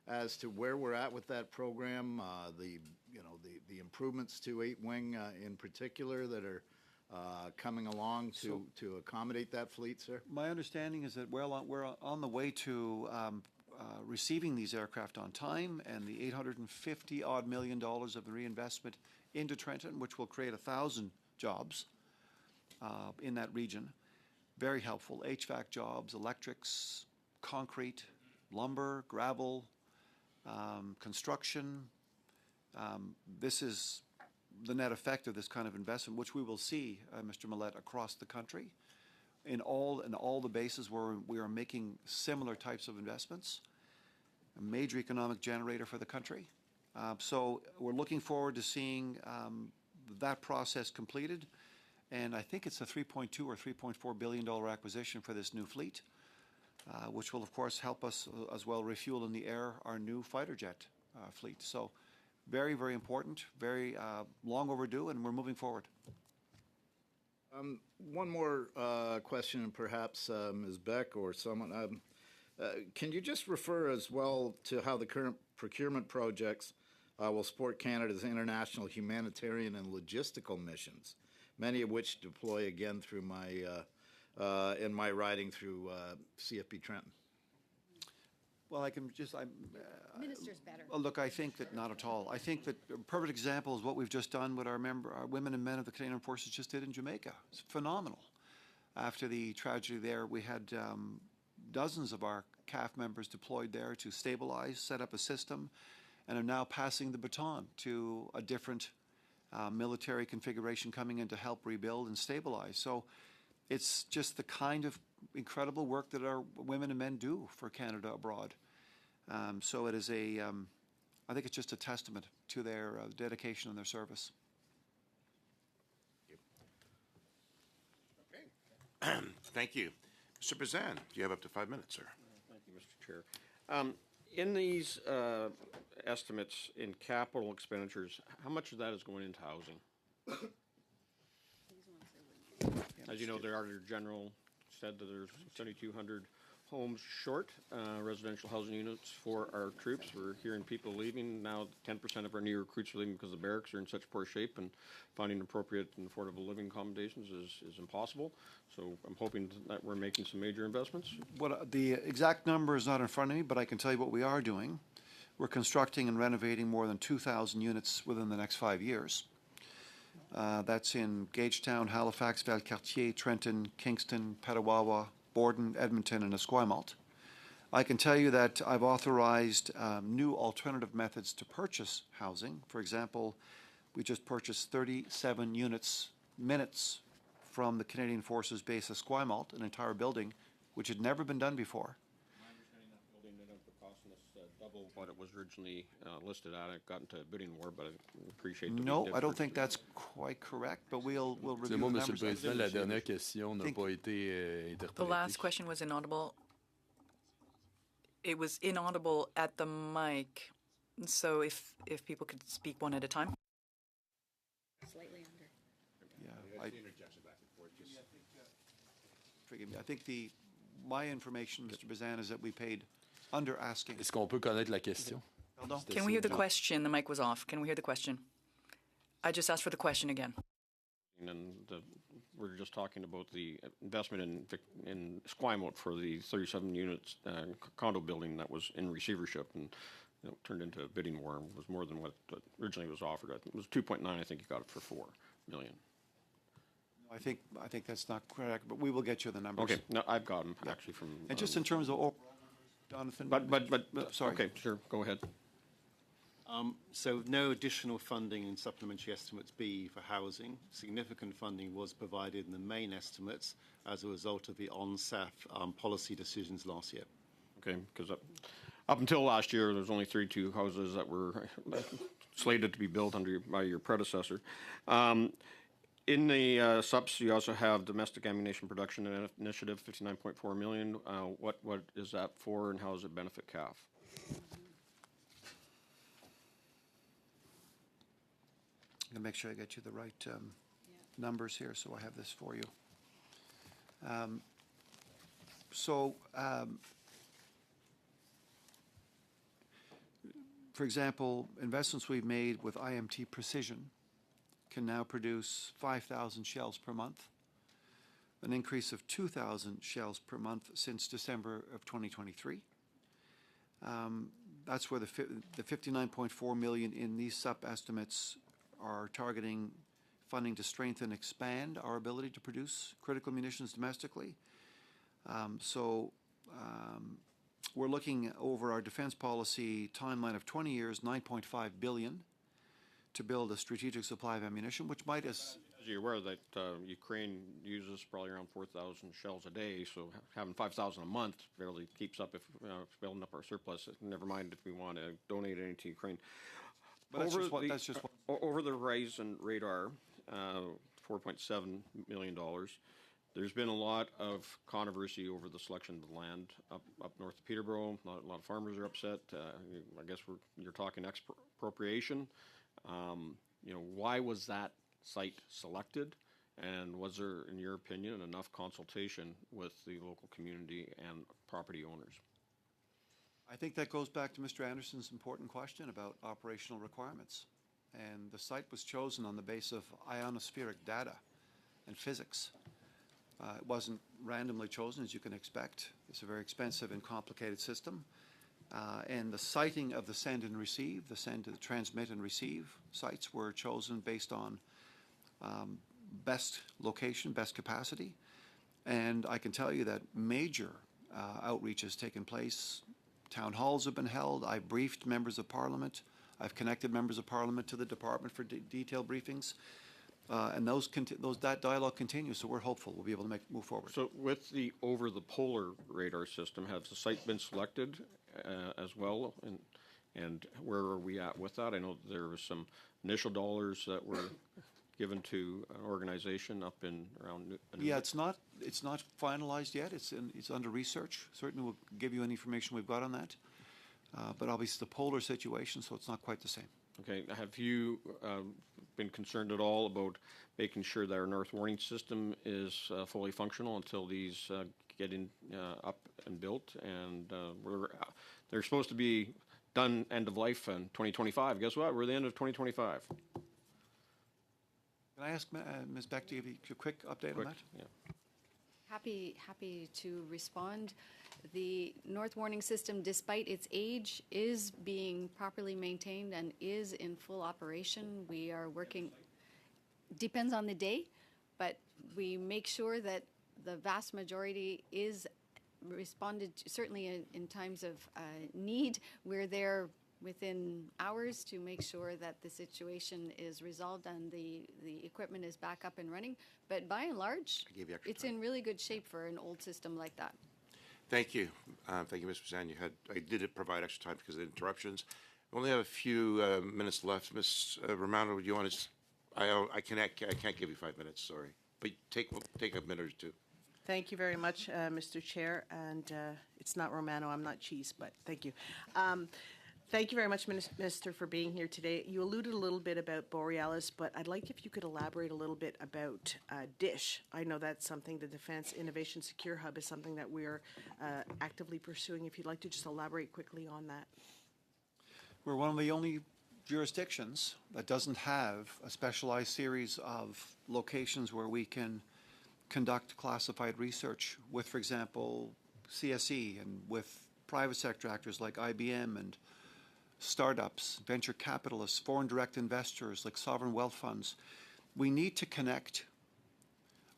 as to where we're at with that program. The improvements to 8-Wing in particular that are coming along to accommodate that fleet, sir. My understanding is that we're on the way to receiving these aircraft on time, and the $850-odd million of the reinvestment into Trenton, which will create 1,000 jobs in that region. Very helpful. HVAC jobs, electrics, concrete, lumber, gravel, construction. This is the net effect of this kind of investment, which we will see, Mr. Millett, across the country in all the bases where we are making similar types of investments. A major economic generator for the country. So we're looking forward to seeing that process completed. And I think it's a $3.2 or $3.4 billion acquisition for this new fleet, which will, of course, help us as well refuel in the air our new fighter jet fleet. So very, very important, very long overdue, and we're moving forward. One more question, perhaps Ms. Beck or someone. Can you just refer as well to how the current procurement projects will support Canada's international humanitarian and logistical missions, many of which deploy again through in my riding through CFB Trenton? Well, I can just... Minister's better. Look, I think that not at all. I think that a perfect example is what we've just done with our women and men of the Canadian Armed Forces just did in Jamaica. It's phenomenal. After the tragedy there, we had dozens of our CAF members deployed there to stabilize, set up a system, and are now passing the baton to a different military configuration coming in to help rebuild and stabilize. So it's just the kind of incredible work that our women and men do for Canada abroad. So it is I think it's just a testament to their dedication and their service. Thank you. Mr. Bazan, you have up to 5 minutes, sir. Thank you, Mr. Chair. In these estimates in capital expenditures, how much of that is going into housing? As you know, the Auditor General said that there's 7,200 homes short, residential housing units for our troops. We're hearing people leaving. Now 10% of our new recruits are leaving because the barracks are in such poor shape, and finding appropriate and affordable living accommodations is impossible. So I'm hoping that we're making some major investments. The exact number is not in front of me, but I can tell you what we are doing. We're constructing and renovating more than 2,000 units within the next 5 years. That's in Gagetown, Halifax, Valcartier, Trenton, Kingston, Petawawa, Borden, Edmonton, and Esquimalt. I can tell you that I've authorized new alternative methods to purchase housing. For example, we just purchased 37 minutes from the Canadian Forces Base Esquimalt, an entire building, which had never been done before. My understanding that building ended up costing us double what it was originally listed at. It got into a bidding war, but I appreciate the No, I don't think that's quite correct, but we'll review the numbers. Monsieur le Président, la dernière question n'a pas été interprétée. The last question was inaudible. It was inaudible at the mic, so if people could speak one at a time. Slightly under. Yeah, forgive me. I think my information, Mr. Bazan, is that we paid under asking. Est-ce qu'on peut connaître la question? Can we hear the question? The mic was off. Can we hear the question? I just asked for the question again. And we're just talking about the investment in Esquimalt for the 37 units condo building that was in receivership and turned into a bidding war and was more than what originally was offered. I think it was 2.9. I think you got it for $4 million. I think that's not correct, but we will get you the numbers. Okay, no, I've got them actually from. And just in terms of Jonathan. But sorry. Okay, sure, go ahead. So no additional funding in supplementary estimates B for housing. Significant funding was provided in the main estimates as a result of the ONSAF policy decisions last year. Okay, because up until last year, there was only 32 houses that were slated to be built by your predecessor. In the subs, you also have domestic ammunition production initiative, $59.4 million. What is that for, and how does it benefit CAF? I'm going to make sure I get you the right numbers here, so I have this for you. For example, investments we've made with IMT Precision can now produce 5,000 shells per month, an increase of 2,000 shells per month since December of 2023. That's where the $59.4 million in these sub-estimates are targeting funding to strengthen and expand our ability to produce critical munitions domestically. We're looking over our defense policy timeline of 20 years, $9.5 billion to build a strategic supply of ammunition, which might As you're aware that Ukraine uses probably around 4,000 shells a day, so having 5,000 a month barely keeps up if building up our surplus. Never mind if we want to donate any to Ukraine. But that's just what over the Horizon radar, $4.7 million. There's been a lot of controversy over the selection of the land up north of Peterborough. A lot of farmers are upset. I guess you're talking expropriation. Why was that site selected? And was there, in your opinion, enough consultation with the local community and property owners? I think that goes back to Mr. Anderson's important question about operational requirements. And the site was chosen on the basis of ionospheric data and physics. It wasn't randomly chosen, as you can expect. It's a very expensive and complicated system. And the siting of the send and receive, the transmit and receive sites were chosen based on best location, best capacity. And I can tell you that major outreach has taken place. Town halls have been held. I've briefed members of Parliament. I've connected members of Parliament to the department for detailed briefings. And that dialogue continues, so we're hopeful we'll be able to move forward. So with the over-the-polar radar system, has the site been selected as well? And where are we at with that? I know there was some initial dollars that were given to an organization up in around. Yeah, it's not finalized yet. It's under research. Certainly, we'll give you any information we've got on that. But obviously, the polar situation, so it's not quite the same. Okay. Have you been concerned at all about making sure that our north warning system is fully functional until these get up and built? And they're supposed to be done end of life in 2025. Guess what? We're the end of 2025. Can I ask Ms. Beck to give you a quick update on that? Yeah. Happy to respond. The North Warning System, despite its age, is being properly maintained and is in full operation. We are working, depends on the day, but we make sure that the vast majority is responded to, certainly in times of need. We're there within hours to make sure that the situation is resolved and the equipment is back up and running. But by and large, it's in really good shape for an old system like that. Thank you. Thank you, Ms. Bazan. I did provide extra time because of the interruptions. We only have a few minutes left. Ms. Romano, do you want to? I can't give you 5 minutes. Sorry, but take a minute or two. Thank you very much, Mr. Chair. And it's not Romano. I'm not Cheese, but thank you. Thank you very much, Minister, for being here today. You alluded a little bit about Borealis, but I'd like if you could elaborate a little bit about DISH. I know that's something, the Defense Innovation Secure Hub is something that we're actively pursuing. If you'd like to just elaborate quickly on that. We're one of the only jurisdictions that doesn't have a specialized series of locations where we can conduct classified research with, for example, CSE and with private sector actors like IBM and startups, venture capitalists, foreign direct investors like sovereign wealth funds. We need to connect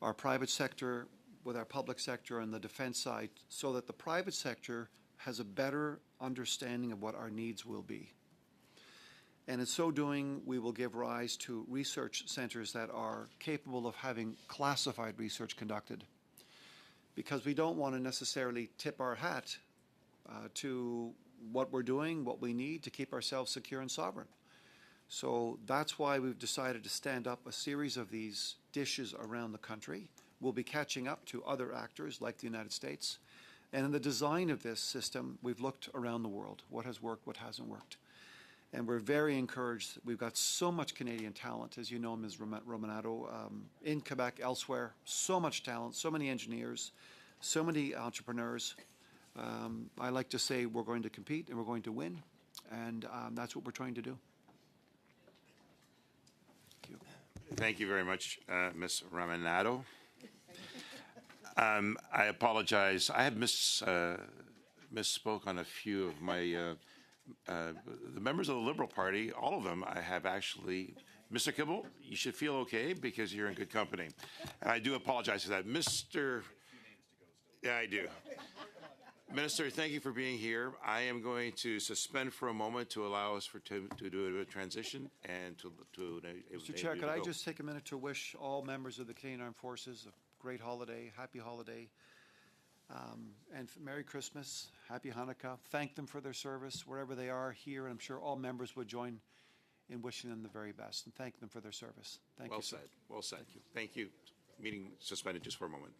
our private sector with our public sector on the defense side so that the private sector has a better understanding of what our needs will be. And in so doing, we will give rise to research centers that are capable of having classified research conducted. Because we don't want to necessarily tip our hat to what we're doing, what we need to keep ourselves secure and sovereign. So that's why we've decided to stand up a series of these dishes around the country. We'll be catching up to other actors like the United States. And in the design of this system, we've looked around the world. What has worked, what hasn't worked. And we're very encouraged. We've got so much Canadian talent, as you know, Ms. Romanato, in Quebec, elsewhere. So much talent, so many engineers, so many entrepreneurs. I like to say we're going to compete and we're going to win, and that's what we're trying to do. Thank you. Thank you very much, Ms. Romanato. I apologize. I have misspoke on a few of my the members of the Liberal Party. All of them, I have actually. Mr. Kibble, you should feel okay because you're in good company. And I do apologize for that, Mr. Yeah, I do. Minister, thank you for being here. I am going to suspend for a moment to allow us to do a transition and to Mr. Chair, could I just take a minute to wish all members of the Canadian Armed Forces a great holiday, happy holiday, and Merry Christmas, Happy Hanukkah. Thank them for their service wherever they are here, and I'm sure all members would join in wishing them the very best and thank them for their service. Thank you, sir. Well said. Thank you. Meeting suspended just for a moment.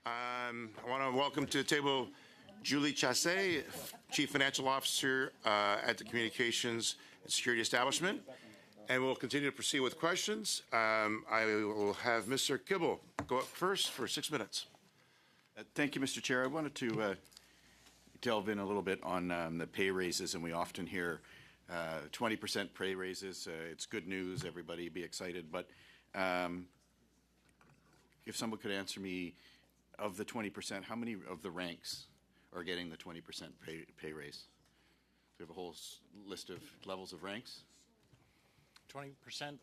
I want to welcome to the table Julie Chassé, Chief Financial Officer at the Communications and Security Establishment. And we'll continue to proceed with questions. I will have Mr. Kibble go up first for 6 minutes. Thank you, Mr. Chair. I wanted to delve in a little bit on the pay raises, and we often hear 20% pay raises. It's good news. Everybody be excited. But if someone could answer me, of the 20%, how many of the ranks are getting the 20% pay raise? We have a whole list of levels of ranks. 20%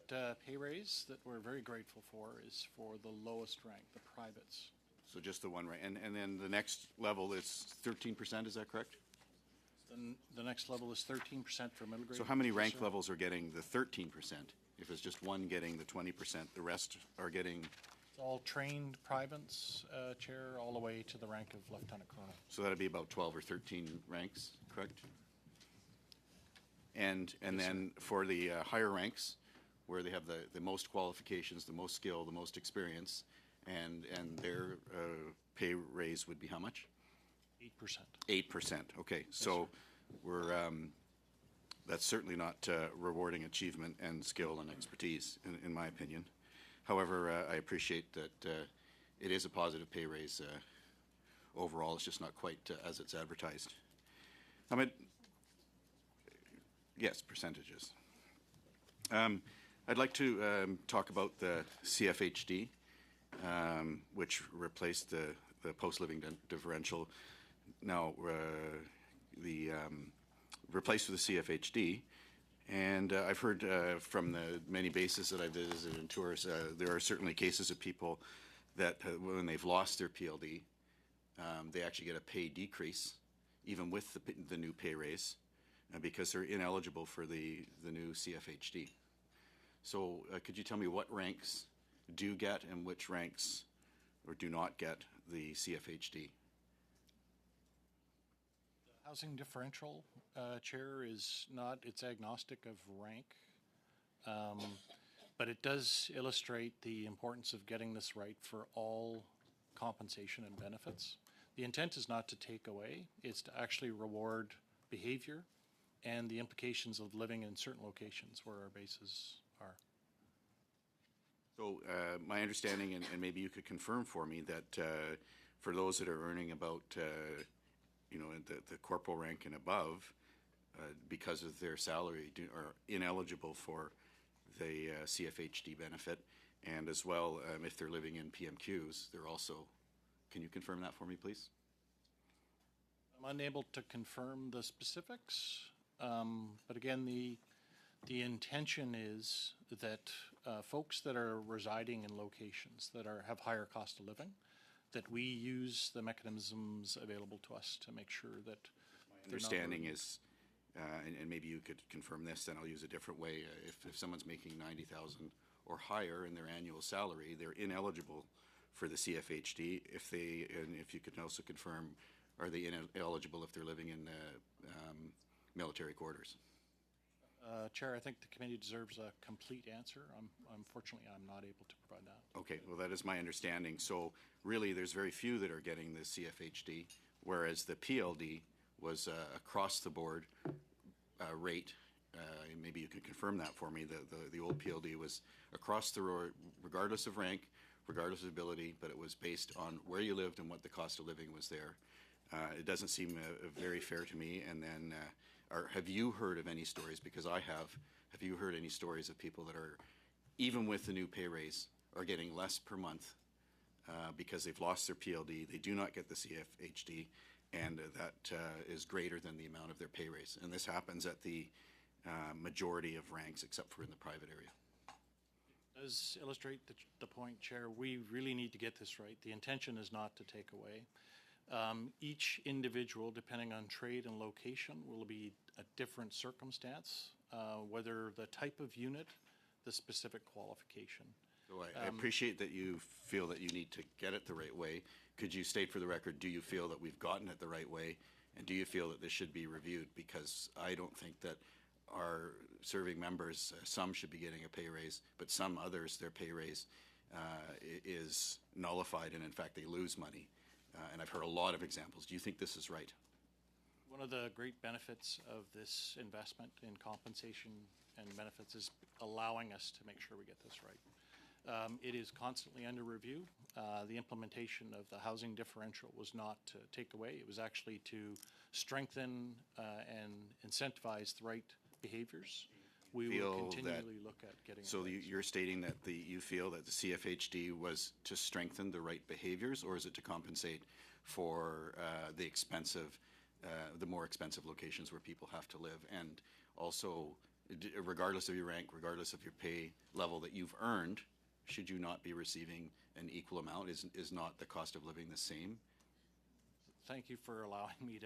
pay raise that we're very grateful for is for the lowest rank, the privates. So just the one rank. And then the next level is 13%, is that correct? Then the next level is 13% for middle grade. So how many rank levels are getting the 13%? If it's just one getting the 20%, the rest are getting... It's all trained privates, Chair, all the way to the rank of Lieutenant Colonel. So that'd be about 12 or 13 ranks, correct? And then for the higher ranks, where they have the most qualifications, the most skill, the most experience, and their pay raise would be how much? 8%. 8%. Okay, so we're that's certainly not rewarding achievement and skill and expertise, in my opinion. However, I appreciate that it is a positive pay raise overall. It's just not quite as it's advertised. I mean, yes, percentages. I'd like to talk about the CFHD, which replaced the post-living differential. Now, replaced with the CFHD, and I've heard from the many bases that I've visited and tours, there are certainly cases of people that when they've lost their PLD, they actually get a pay decrease, even with the new pay raise, because they're ineligible for the new CFHD. So could you tell me what ranks do get and which ranks or do not get the CFHD? Housing differential, Chair, is not, it's agnostic of rank, but it does illustrate the importance of getting this right for all compensation and benefits. The intent is not to take away, it's to actually reward behavior and the implications of living in certain locations where our bases are. So my understanding, and maybe you could confirm for me, that for those that are earning about the corporal rank and above, because of their salary, are ineligible for the CFHD benefit, and as well, if they're living in PMQs, they're also. Can you confirm that for me, please? I'm unable to confirm the specifics, but again, the intention is that folks that are residing in locations that have higher cost of living, that we use the mechanisms available to us to make sure that. My understanding is, and maybe you could confirm this, then I'll use a different way. If someone's making $90,000 or higher in their annual salary, they're ineligible for the CFHD. If you could also confirm, are they ineligible if they're living in military quarters? Chair, I think the committee deserves a complete answer. Unfortunately, I'm not able to provide that. Okay, well, that is my understanding. So really, there's very few that are getting the CFHD, whereas the PLD was across-the-board rate. Maybe you could confirm that for me. The old PLD was across the road, regardless of rank, regardless of ability, but it was based on where you lived and what the cost of living was there. It doesn't seem very fair to me. And then, have you heard of any stories? Because I have. Have you heard any stories of people that are, even with the new pay raise, are getting less per month because they've lost their PLD, they do not get the CFHD, and that is greater than the amount of their pay raise. And this happens at the majority of ranks, except for in the private area. Does illustrate the point, Chair. We really need to get this right. The intention is not to take away. Each individual, depending on trade and location, will be a different circumstance, whether the type of unit, the specific qualification. So I appreciate that you feel that you need to get it the right way. Could you state for the record, do you feel that we've gotten it the right way, and do you feel that this should be reviewed? Because I don't think that our serving members, some should be getting a pay raise, but some others, their pay raise is nullified, and in fact they lose money. And I've heard a lot of examples. Do you think this is right? One of the great benefits of this investment in compensation and benefits is allowing us to make sure we get this right. It is constantly under review. The implementation of the housing differential was not to take away. It was actually to strengthen and incentivize the right behaviors. We will continually look at getting. So you're stating that you feel that the CFHD was to strengthen the right behaviors, or is it to compensate for the more expensive locations where people have to live? And also, regardless of your rank, regardless of your pay level that you've earned, should you not be receiving an equal amount? Is not the cost of living the same? Thank you for allowing me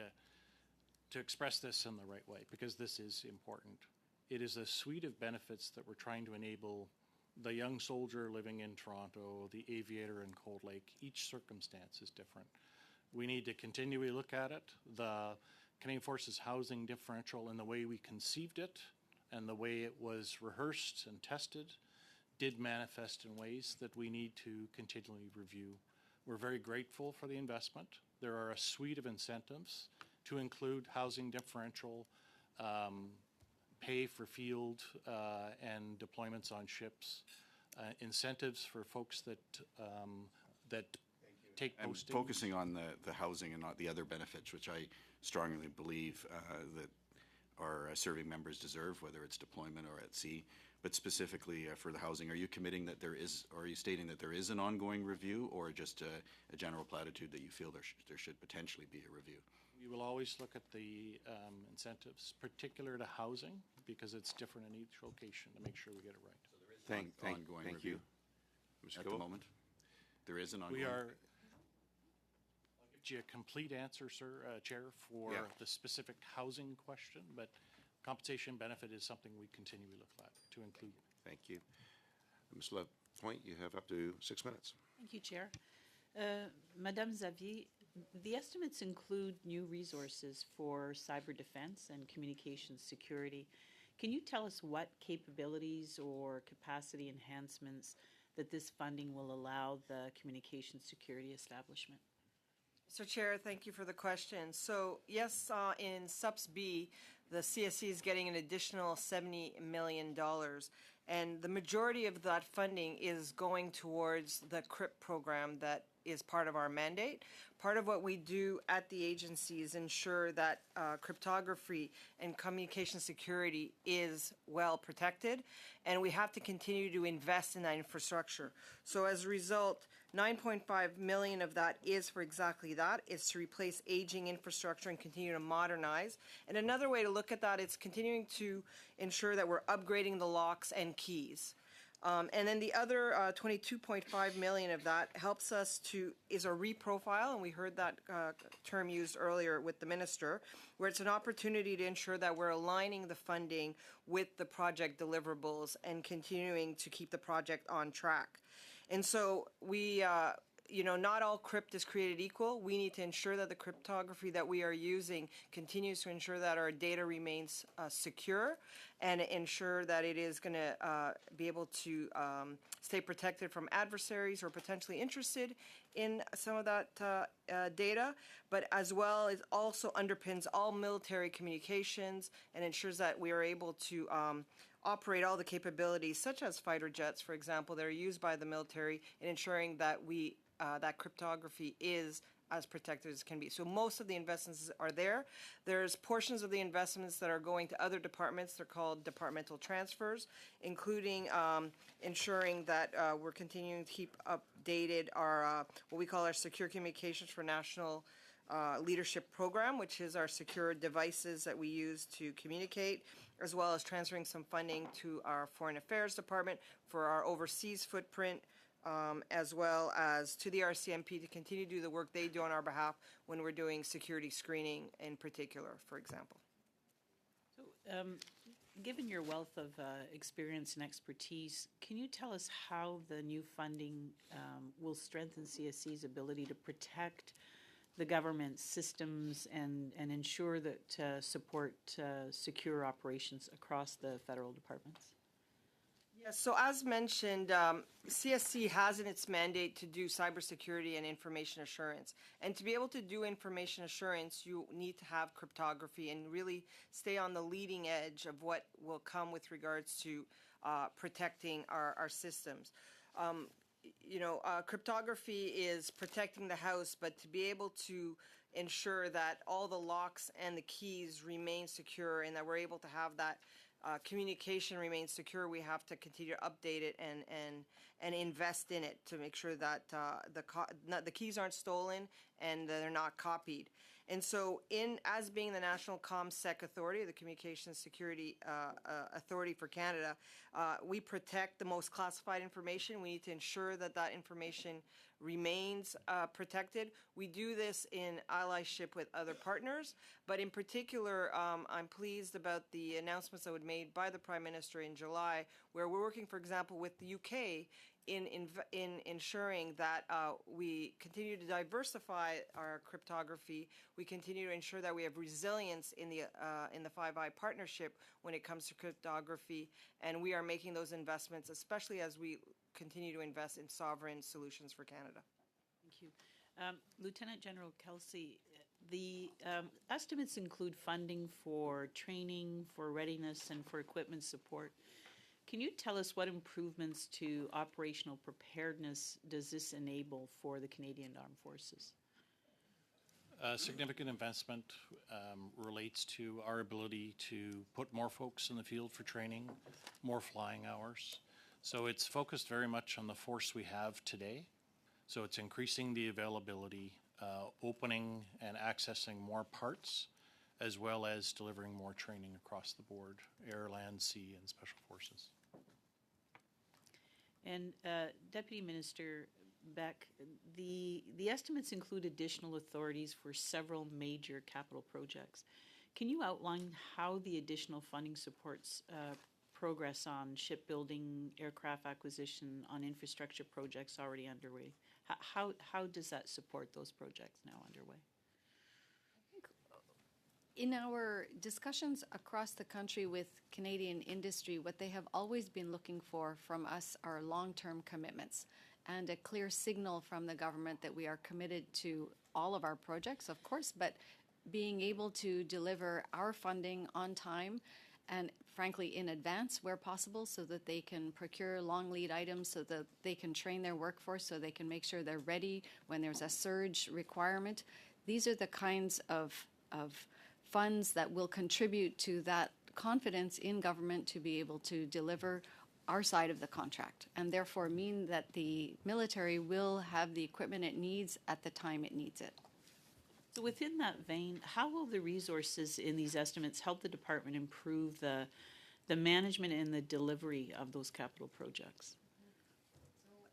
to express this in the right way, because this is important. It is a suite of benefits that we're trying to enable the young soldier living in Toronto, the aviator in Cold Lake. Each circumstance is different. We need to continually look at it. The Canadian Forces housing differential and the way we conceived it and the way it was rehearsed and tested did manifest in ways that we need to continually review. We're very grateful for the investment. There are a suite of incentives to include housing differential, pay for field and deployments on ships, incentives for folks that take And posting. focusing on the housing and not the other benefits, which I strongly believe that our serving members deserve, whether it's deployment or at sea. But specifically for the housing, are you committing that there is, or are you stating that there is an ongoing review, or just a general platitude that you feel there should potentially be a review? We will always look at the incentives, particular to housing, because it's different in each location, to make sure we get it right. So there is an ongoing review Mr. at Coe? the moment? There is an ongoing. I'll give you a complete answer, sir, Chair, for the specific housing question, but compensation benefit is something we continually look at to include. Thank you. Ms. Lapointe, you have up to 6 minutes. Thank you, Chair. Madame Xavier, the estimates include new resources for cyber defense and communications security. Can you tell us what capabilities or capacity enhancements that this funding will allow the communications security establishment? Mr. Chair, thank you for the question. So yes, in SUPS B, the CSC is getting an additional $70 million, and the majority of that funding is going towards the CRIP program that is part of our mandate. Part of what we do at the agency is ensure that cryptography and communication security is well protected, and we have to continue to invest in that infrastructure. So as a result, 9.5 million of that is for exactly that. It's to replace aging infrastructure and continue to modernize. And another way to look at that is continuing to ensure that we're upgrading the locks and keys. And then the other 22.5 million of that helps us is a reprofile, and we heard that term used earlier with the minister, where it's an opportunity to ensure that we're aligning the funding with the project deliverables and continuing to keep the project on track. And so we, not all crypt is created equal. We need to ensure that the cryptography that we are using continues to ensure that our data remains secure and ensure that it is going to be able to stay protected from adversaries who are potentially interested in some of that data, but as well as also underpins all military communications and ensures that we are able to operate all the capabilities, such as fighter jets, for example, that are used by the military in ensuring that that cryptography is as protected as can be. So most of the investments are there. There's portions of the investments that are going to other departments. They're called departmental transfers, including ensuring that we're continuing to keep updated our what we call our Secure Communications for National Leadership Program, which is our secure devices that we use to communicate, as well as transferring some funding to our Foreign Affairs Department for our overseas footprint, as well as to the RCMP to continue to do the work they do on our behalf when we're doing security screening in particular, for example. So, given your wealth of experience and expertise, can you tell us how the new funding will strengthen CSC's ability to protect the government's systems and ensure that support secure operations across the federal departments? Yes, so as mentioned, CSC has in its mandate to do cybersecurity and information assurance. And to be able to do information assurance, you need to have cryptography and really stay on the leading edge of what will come with regards to protecting our systems. Cryptography is protecting the house, but to be able to ensure that all the locks and the keys remain secure and that we're able to have that communication remains secure, we have to continue to update it and invest in it to make sure that the keys aren't stolen and they're not copied. And so as being the National ComSec Authority, the Communications Security Authority for Canada, we protect the most classified information. We need to ensure that that information remains protected. We do this in allyship with other partners, but in particular, I'm pleased about the announcements that were made by the Prime Minister in July, where we're working, for example, with the UK in ensuring that we continue to diversify our cryptography, we continue to ensure that we have resilience in the Five Eye partnership when it comes to cryptography, and we are making those investments, especially as we continue to invest in sovereign solutions for Canada. Thank you. Lieutenant General Kelsey, the estimates include funding for training, for readiness, and for equipment support. Can you tell us what improvements to operational preparedness does this enable for the Canadian Armed Forces? Significant investment relates to our ability to put more folks in the field for training, more flying hours. So it's focused very much on the force we have today. So it's increasing the availability, opening and accessing more parts, as well as delivering more training across the board, air, land, sea, and special forces. And Deputy Minister Beck, the estimates include additional authorities for several major capital projects. Can you outline how the additional funding supports progress on shipbuilding, aircraft acquisition, on infrastructure projects already underway? How does that support those projects now underway? In our discussions across the country with Canadian industry, what they have always been looking for from us are long-term commitments and a clear signal from the government that we are committed to all of our projects, of course, but being able to deliver our funding on time and frankly in advance where possible, so that they can procure long lead items, so that they can train their workforce, so they can make sure they're ready when there's a surge requirement. These are the kinds of funds that will contribute to that confidence in government to be able to deliver our side of the contract, and therefore mean that the military will have the equipment it needs at the time it needs it. So within that vein, how will the resources in these estimates help the department improve the management and the delivery of those capital projects?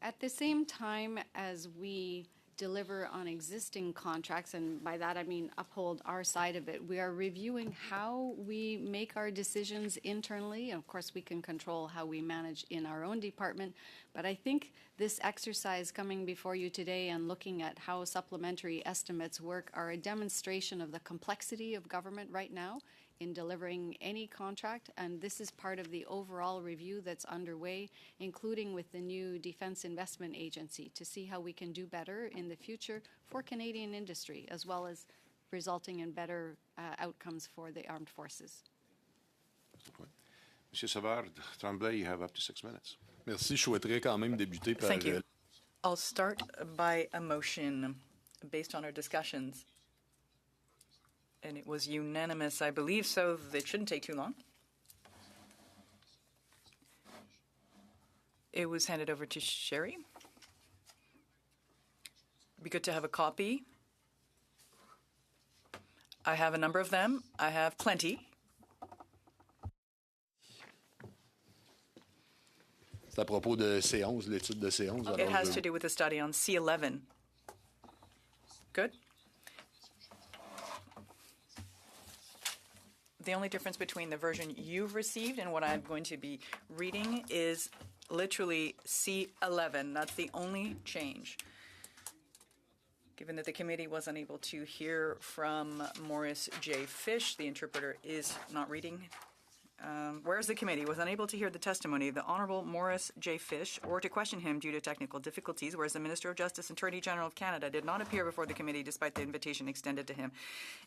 At the same time as we deliver on existing contracts, and by that I mean uphold our side of it, we are reviewing how we make our decisions internally. Of course, we can control how we manage in our own department, but I think this exercise coming before you today and looking at how supplementary estimates work are a demonstration of the complexity of government right now in delivering any contract, and this is part of the overall review that's underway, including with the new Defence Investment Agency, to see how we can do better in the future for Canadian industry, as well as resulting in better outcomes for the armed forces. Monsieur Savard-Tremblay, you have up to 6 minutes. Merci. Je souhaiterais quand même débuter par... Thank you. I'll start by a motion based on our discussions. And it was unanimous, I believe, so it shouldn't take too long. It was handed over to Sherry. It'd be good to have a copy. I have a number of them. I have plenty. C'est à propos de C11, l'étude de C11. It has to do with the study on C11. Good. The only difference between the version you've received and what I'm going to be reading is literally C11. That's the only change. Given that the committee was unable to hear from Maurice J. Fish, the interpreter is not reading. Whereas the committee was unable to hear the testimony of the Honourable Maurice J. Fish or to question him due to technical difficulties, whereas the Minister of Justice and Attorney General of Canada did not appear before the committee despite the invitation extended to him,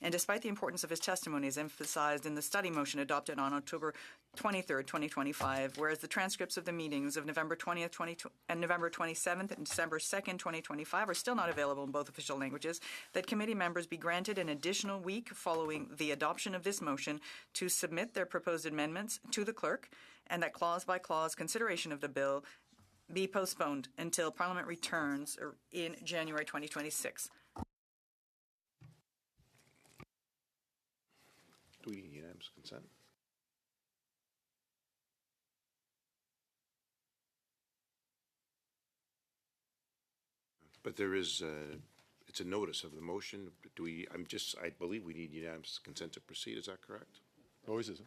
and despite the importance of his testimony as emphasized in the study motion adopted on October 23rd, 2025, whereas the transcripts of the meetings of November 20th and November 27th and December 2nd, 2025 are still not available in both official languages, that committee members be granted an additional week following the adoption of this motion to submit their proposed amendments to the clerk, and that clause-by-clause consideration of the bill be postponed until Parliament returns in January 2026. Do we need unanimous consent? But there is, it's a notice of the motion. Do we, I believe we need unanimous consent to proceed. Is that correct? Oui, c'est ça.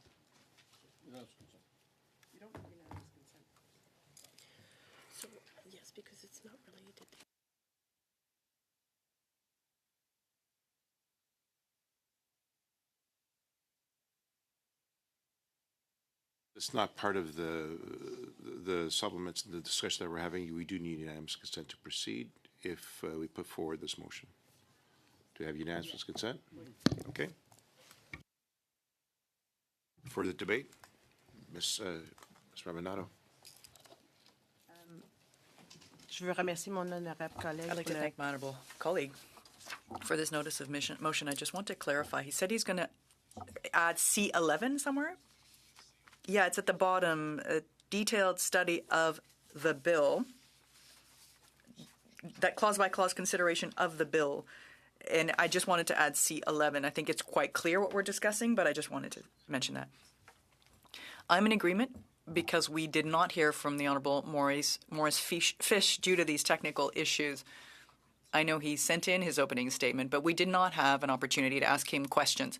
You don't have unanimous consent. So, yeah, It's not part of the supplements, the discussion that we're having. We do need unanimous consent to proceed if we put forward this motion. Do we have unanimous consent? Okay. For the debate, Ms. Raminato. Je veux remercier mon honorable collègue. I'd like to pour thank my honorable colleague for this notice of motion. I just want to clarify. He said he's going to add C11 somewhere? Yeah, it's at the bottom. A detailed study of the bill. That clause-by-clause consideration of the bill. And I just wanted to add C11. I think it's quite clear what we're discussing, but I just wanted to mention that. I'm in agreement because we did not hear from the Honorable Maurice Fish due to these technical issues. I know he sent in his opening statement, but we did not have an opportunity to ask him questions.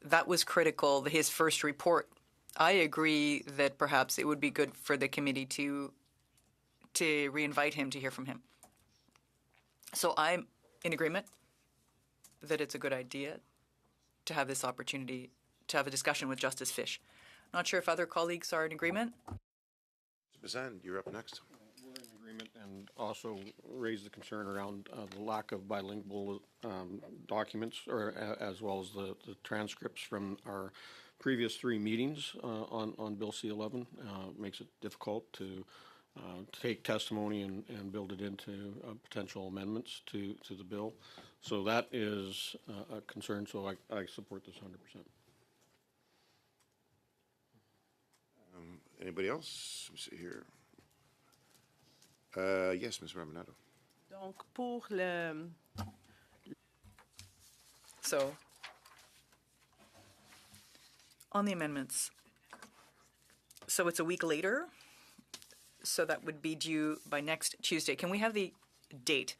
That was critical, his first report. I agree that perhaps it would be good for the committee to reinvite him to hear from him. So I'm in agreement that it's a good idea to have this opportunity to have a discussion with Justice Fish. Not sure if other colleagues are in agreement. Mr. Bazan, you're up next. We're in agreement and also raise the concern around the lack of bilingual documents, or as well as the transcripts from our previous 3 meetings on Bill C11. Makes it difficult to take testimony and build it into potential amendments to the bill. So that is a concern, so I support this 100%. Anybody else? Let me see here. Yes, Ms. Raminato. Donc, pour le... So, on the amendments, so it's a week later, so that would be due by next Tuesday. Can we have the date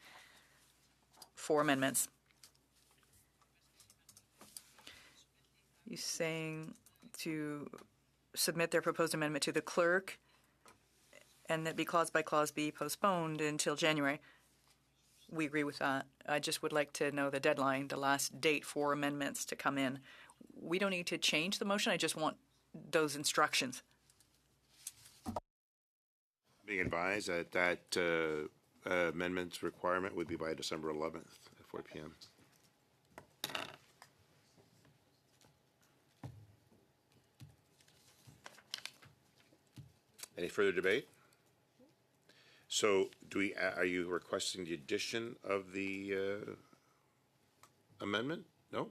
for amendments? You're saying to submit their proposed amendment to the clerk and that be clause by clause be postponed until January. We agree with that. I just would like to know the deadline, the last date for amendments to come in. We don't need to change the motion. I just want those instructions. Being advised that amendments requirement would be by December 11th at 4 p.m. Any further debate? So, are you requesting the addition of the amendment? No?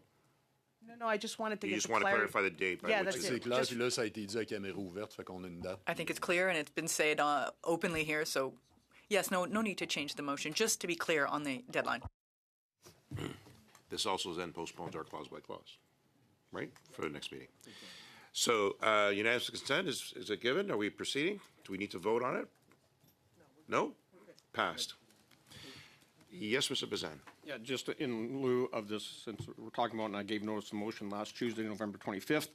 No, I just wanted to You get just the want to clarity. clarify the date by Yeah, which that's it it. is. C'est clair, puis là, ça a été dit à caméra ouverte, fait qu'on a une date. I think it's clear, and it's been said openly here, so yes, no need to change the motion, just to be clear on the deadline. This also then postpones our clause by clause, right, for the next meeting. So, unanimous consent, is it given? Are we proceeding? Do we need to vote on it? No? Passed. Yes, Mr. Bazan. Yeah, just in lieu of this, since we're talking about, and I gave notice of motion last Tuesday, November 25th,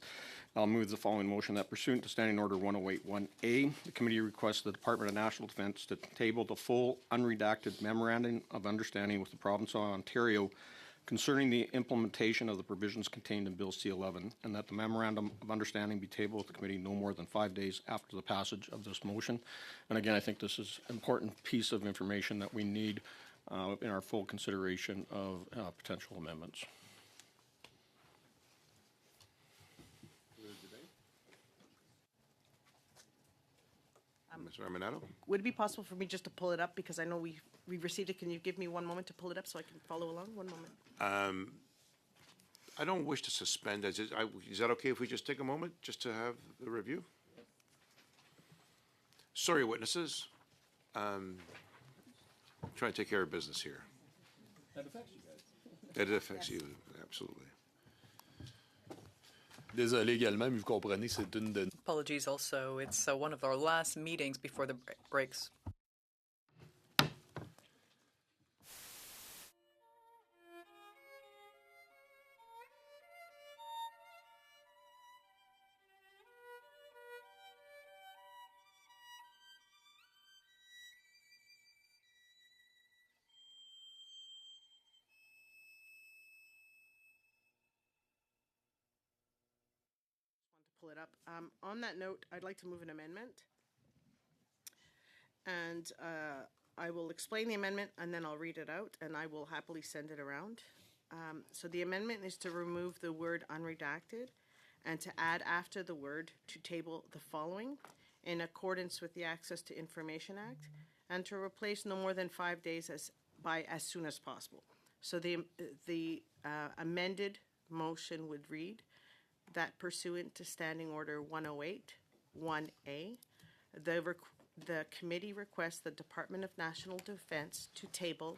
I'll move the following motion that pursuant to Standing Order 1081A, the committee requests the Department of National Defence to table the full unredacted memorandum of understanding with the province of Ontario concerning the implementation of the provisions contained in Bill C11, and that the memorandum of understanding be tabled with the committee no more than 5 days after the passage of this motion. And again, I think this is an important piece of information that we need in our full consideration of potential amendments. Mr. Arminato? Would it be possible for me just to pull it up, because I know we received it? Can you give me 1 moment to pull it up so I can follow along? 1 moment. I don't wish to suspend. Is that okay if we just take a moment just to have the review? Sorry, witnesses. Trying to take care of business here. That affects you guys. It affects you, absolutely. Désolé également, mais vous comprenez, c'est une de... Apologies also. It's one of our last meetings before the breaks. pull it up. On that note, I'd like to move an amendment. And I will explain the amendment and then I'll read it out and I will happily send it around. So the amendment is to remove the word unredacted and to add after the word to table the following in accordance with the Access to Information Act and to replace no more than 5 days by as soon as possible. So the amended motion would read that pursuant to Standing Order 108, 1A, the committee requests the Department of National Defense to table,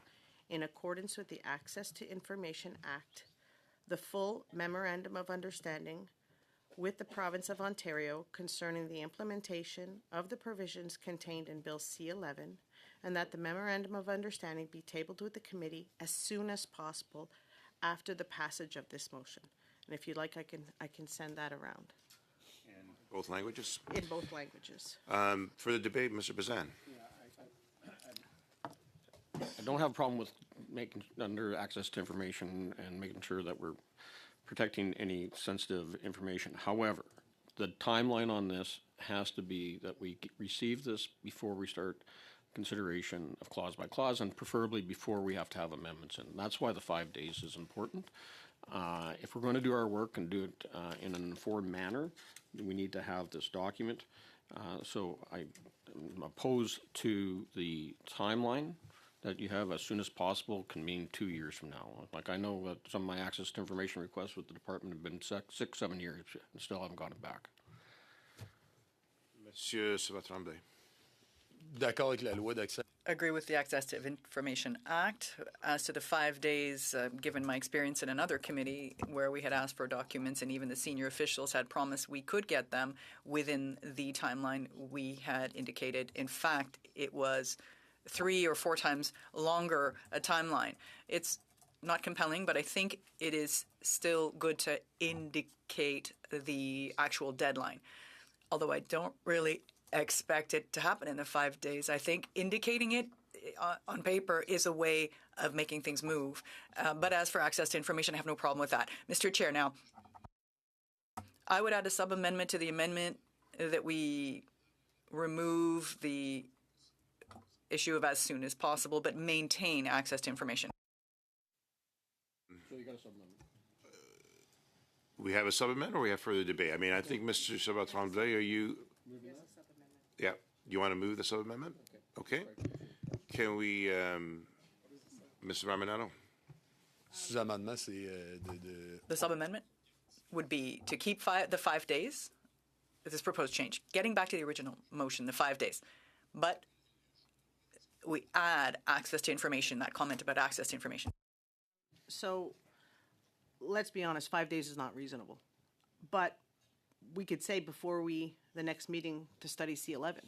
in accordance with the Access to Information Act, the full Memorandum of Understanding with the Province of Ontario concerning the implementation of the provisions contained in Bill C-11, and that the Memorandum of Understanding be tabled with the committee as soon as possible after the passage of this motion. And if you'd like, I can send that around. Both languages? In both languages. For the debate, Mr. Bazan. I don't have a problem with making under access to information and making sure that we're protecting any sensitive information. However, the timeline on this has to be that we receive this before we start consideration of clause by clause, and preferably before we have to have amendments in. That's why the 5 days is important. If we're going to do our work and do it in an informed manner, we need to have this document. So I'm opposed to the timeline that you have as soon as possible can mean 2 years from now. Like I know that some of my access to information requests with the department have been 6, 7 years and still haven't gotten it back. Monsieur Sabat-Tremblay. D'accord avec la loi d'accès. Agree with the Access to Information Act. As to the 5 days, given my experience in another committee where we had asked for documents and even the senior officials had promised we could get them within the timeline we had indicated. In fact, it was 3 or 4 times longer a timeline. It's not compelling, but I think it is still good to indicate the actual deadline. Although I don't really expect it to happen in the 5 days. I think indicating it on paper is a way of making things move. But as for access to information, I have no problem with that. Mr. Chair, now, I would add a sub-amendment to the amendment that we remove the issue of as soon as possible, but maintain access to information. So you got a sub-amendment. We have a sub-amendment or we have further debate? I mean, I think Mr. Sabat-Tremblay, are you... Yeah. You want to move the sub-amendment? Okay. Can we, Mr. Ramanano? Sous-amendement, c'est The sub-amendment would be to keep the 5 days, this proposed change, getting back to the original motion, the 5 days. But we add access to information, that comment about access to information. So let's be honest, 5 days is not reasonable. But we could say before the next meeting to study C-11.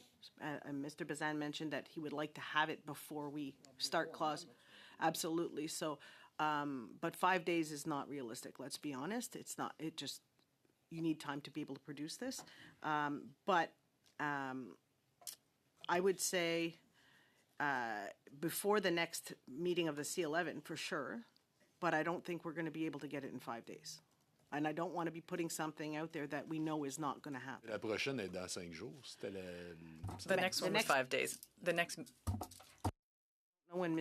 Mr. Bazan mentioned that he would like to have it before we start clause. Absolutely. So, but 5 days is not realistic. Let's be honest. It's not. It just, you need time to be able to produce this. But I would say before the next meeting of the C-11 for sure. But I don't think we're going to be able to get it in 5 days. And I don't want to be putting something out there that we know is not going to happen. La prochaine est dans 5 jours. C'était The next one was 5 days. The next... Know when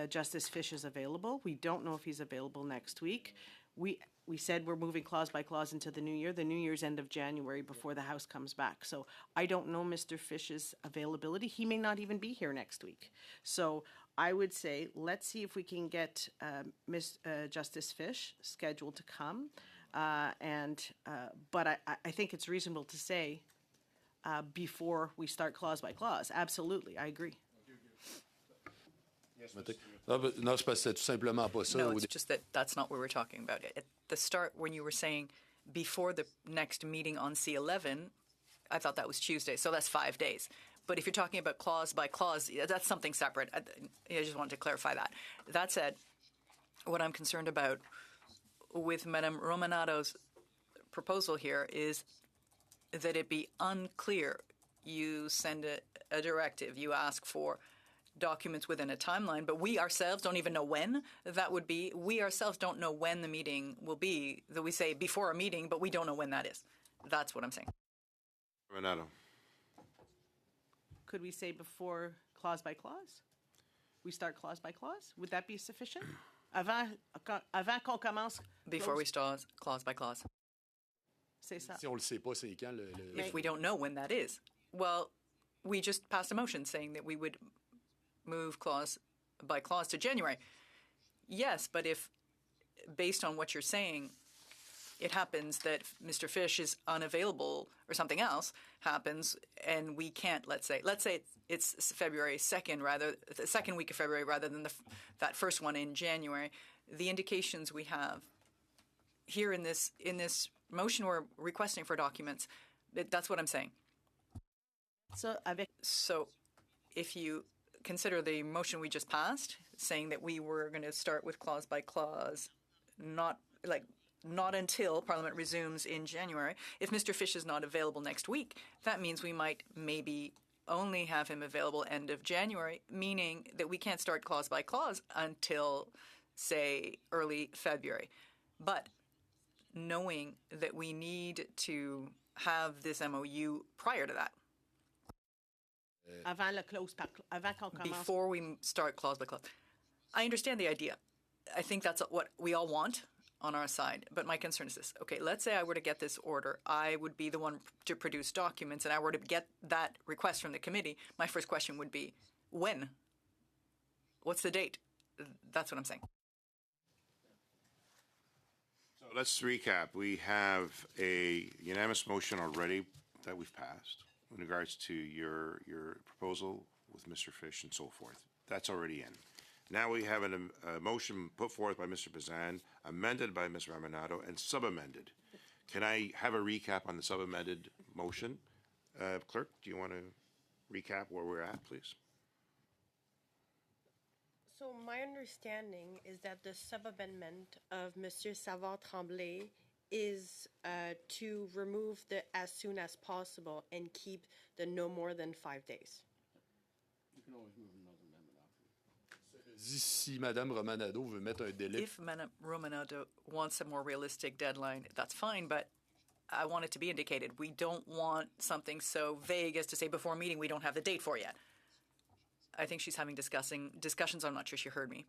Justice Fish is available. We don't know if he's available next week. We said we're moving clause by clause into the new year. The new year's end of January before the House comes back. So I don't know Mr. Fish's availability. He may not even be here next week. So I would say let's see if we can get Justice Fish scheduled to come. But I think it's reasonable to say before we start clause by clause. Absolutely, I agree. Non, c'est parce que c'est tout simplement pas ça. No, it's just that that's not what we're talking about. At the start, when you were saying before the next meeting on C-11, I thought that was Tuesday, so that's 5 days. But if you're talking about clause by clause, that's something separate. I just wanted to clarify that. That said, what I'm concerned about with Madame Romanato's proposal here is that it be unclear. You send a directive, you ask for documents within a timeline, but we ourselves don't even know when that would be. We ourselves don't know when the meeting will be, that we say before a meeting, but we don't know when that is. That's what I'm saying. Romanado. Could we say before clause by clause? We start clause by clause? Would that be sufficient? Avant qu'on commence. Before we start clause by clause. C'est ça. Si on le sait pas, c'est quand If we don't know when that is, well, we just passed a motion saying that we would move clause by clause to January. Yes, but if, based on what you're saying, it happens that Mr. Fish is unavailable or something else happens and we can't, let's say it's February 2nd the second week of February rather than that first one in January. The indications we have here in this motion we're requesting for documents, that's what I'm saying. So if you consider the motion we just passed, saying that we were going to start with clause by clause, not until Parliament resumes in January. If Mr. Fish is not available next week, that means we might maybe only have him available end of January, meaning that we can't start clause by clause until, say, early February. But knowing that we need to have this MOU prior to that. Before we start clause by clause. I understand the idea. I think that's what we all want on our side. But my concern is this. Okay, let's say I were to get this order. I would be the one to produce documents, and I were to get that request from the committee. My first question would be, when? What's the date? That's what I'm saying. So let's recap. We have a unanimous motion already that we've passed in regards to your proposal with Mr. Fish and so forth. That's already in. Now we have a motion put forth by Mr. Bazan, amended by Ms. Ramanado, and sub-amended. Can I have a recap on the sub-amended motion? Clerk, do you want to recap where we're at, please? So my understanding is that the sub-amendment of Monsieur Savard-Tremblay is to remove the as soon as possible and keep the no more than 5 days. You can always move another amendment after. Si Madame Romanado veut mettre un délai. If Madame Romanado wants a more realistic deadline, that's fine, but I want it to be indicated. We don't want something so vague as to say before a meeting we don't have the date for yet. I think she's having discussions. I'm not sure she heard me.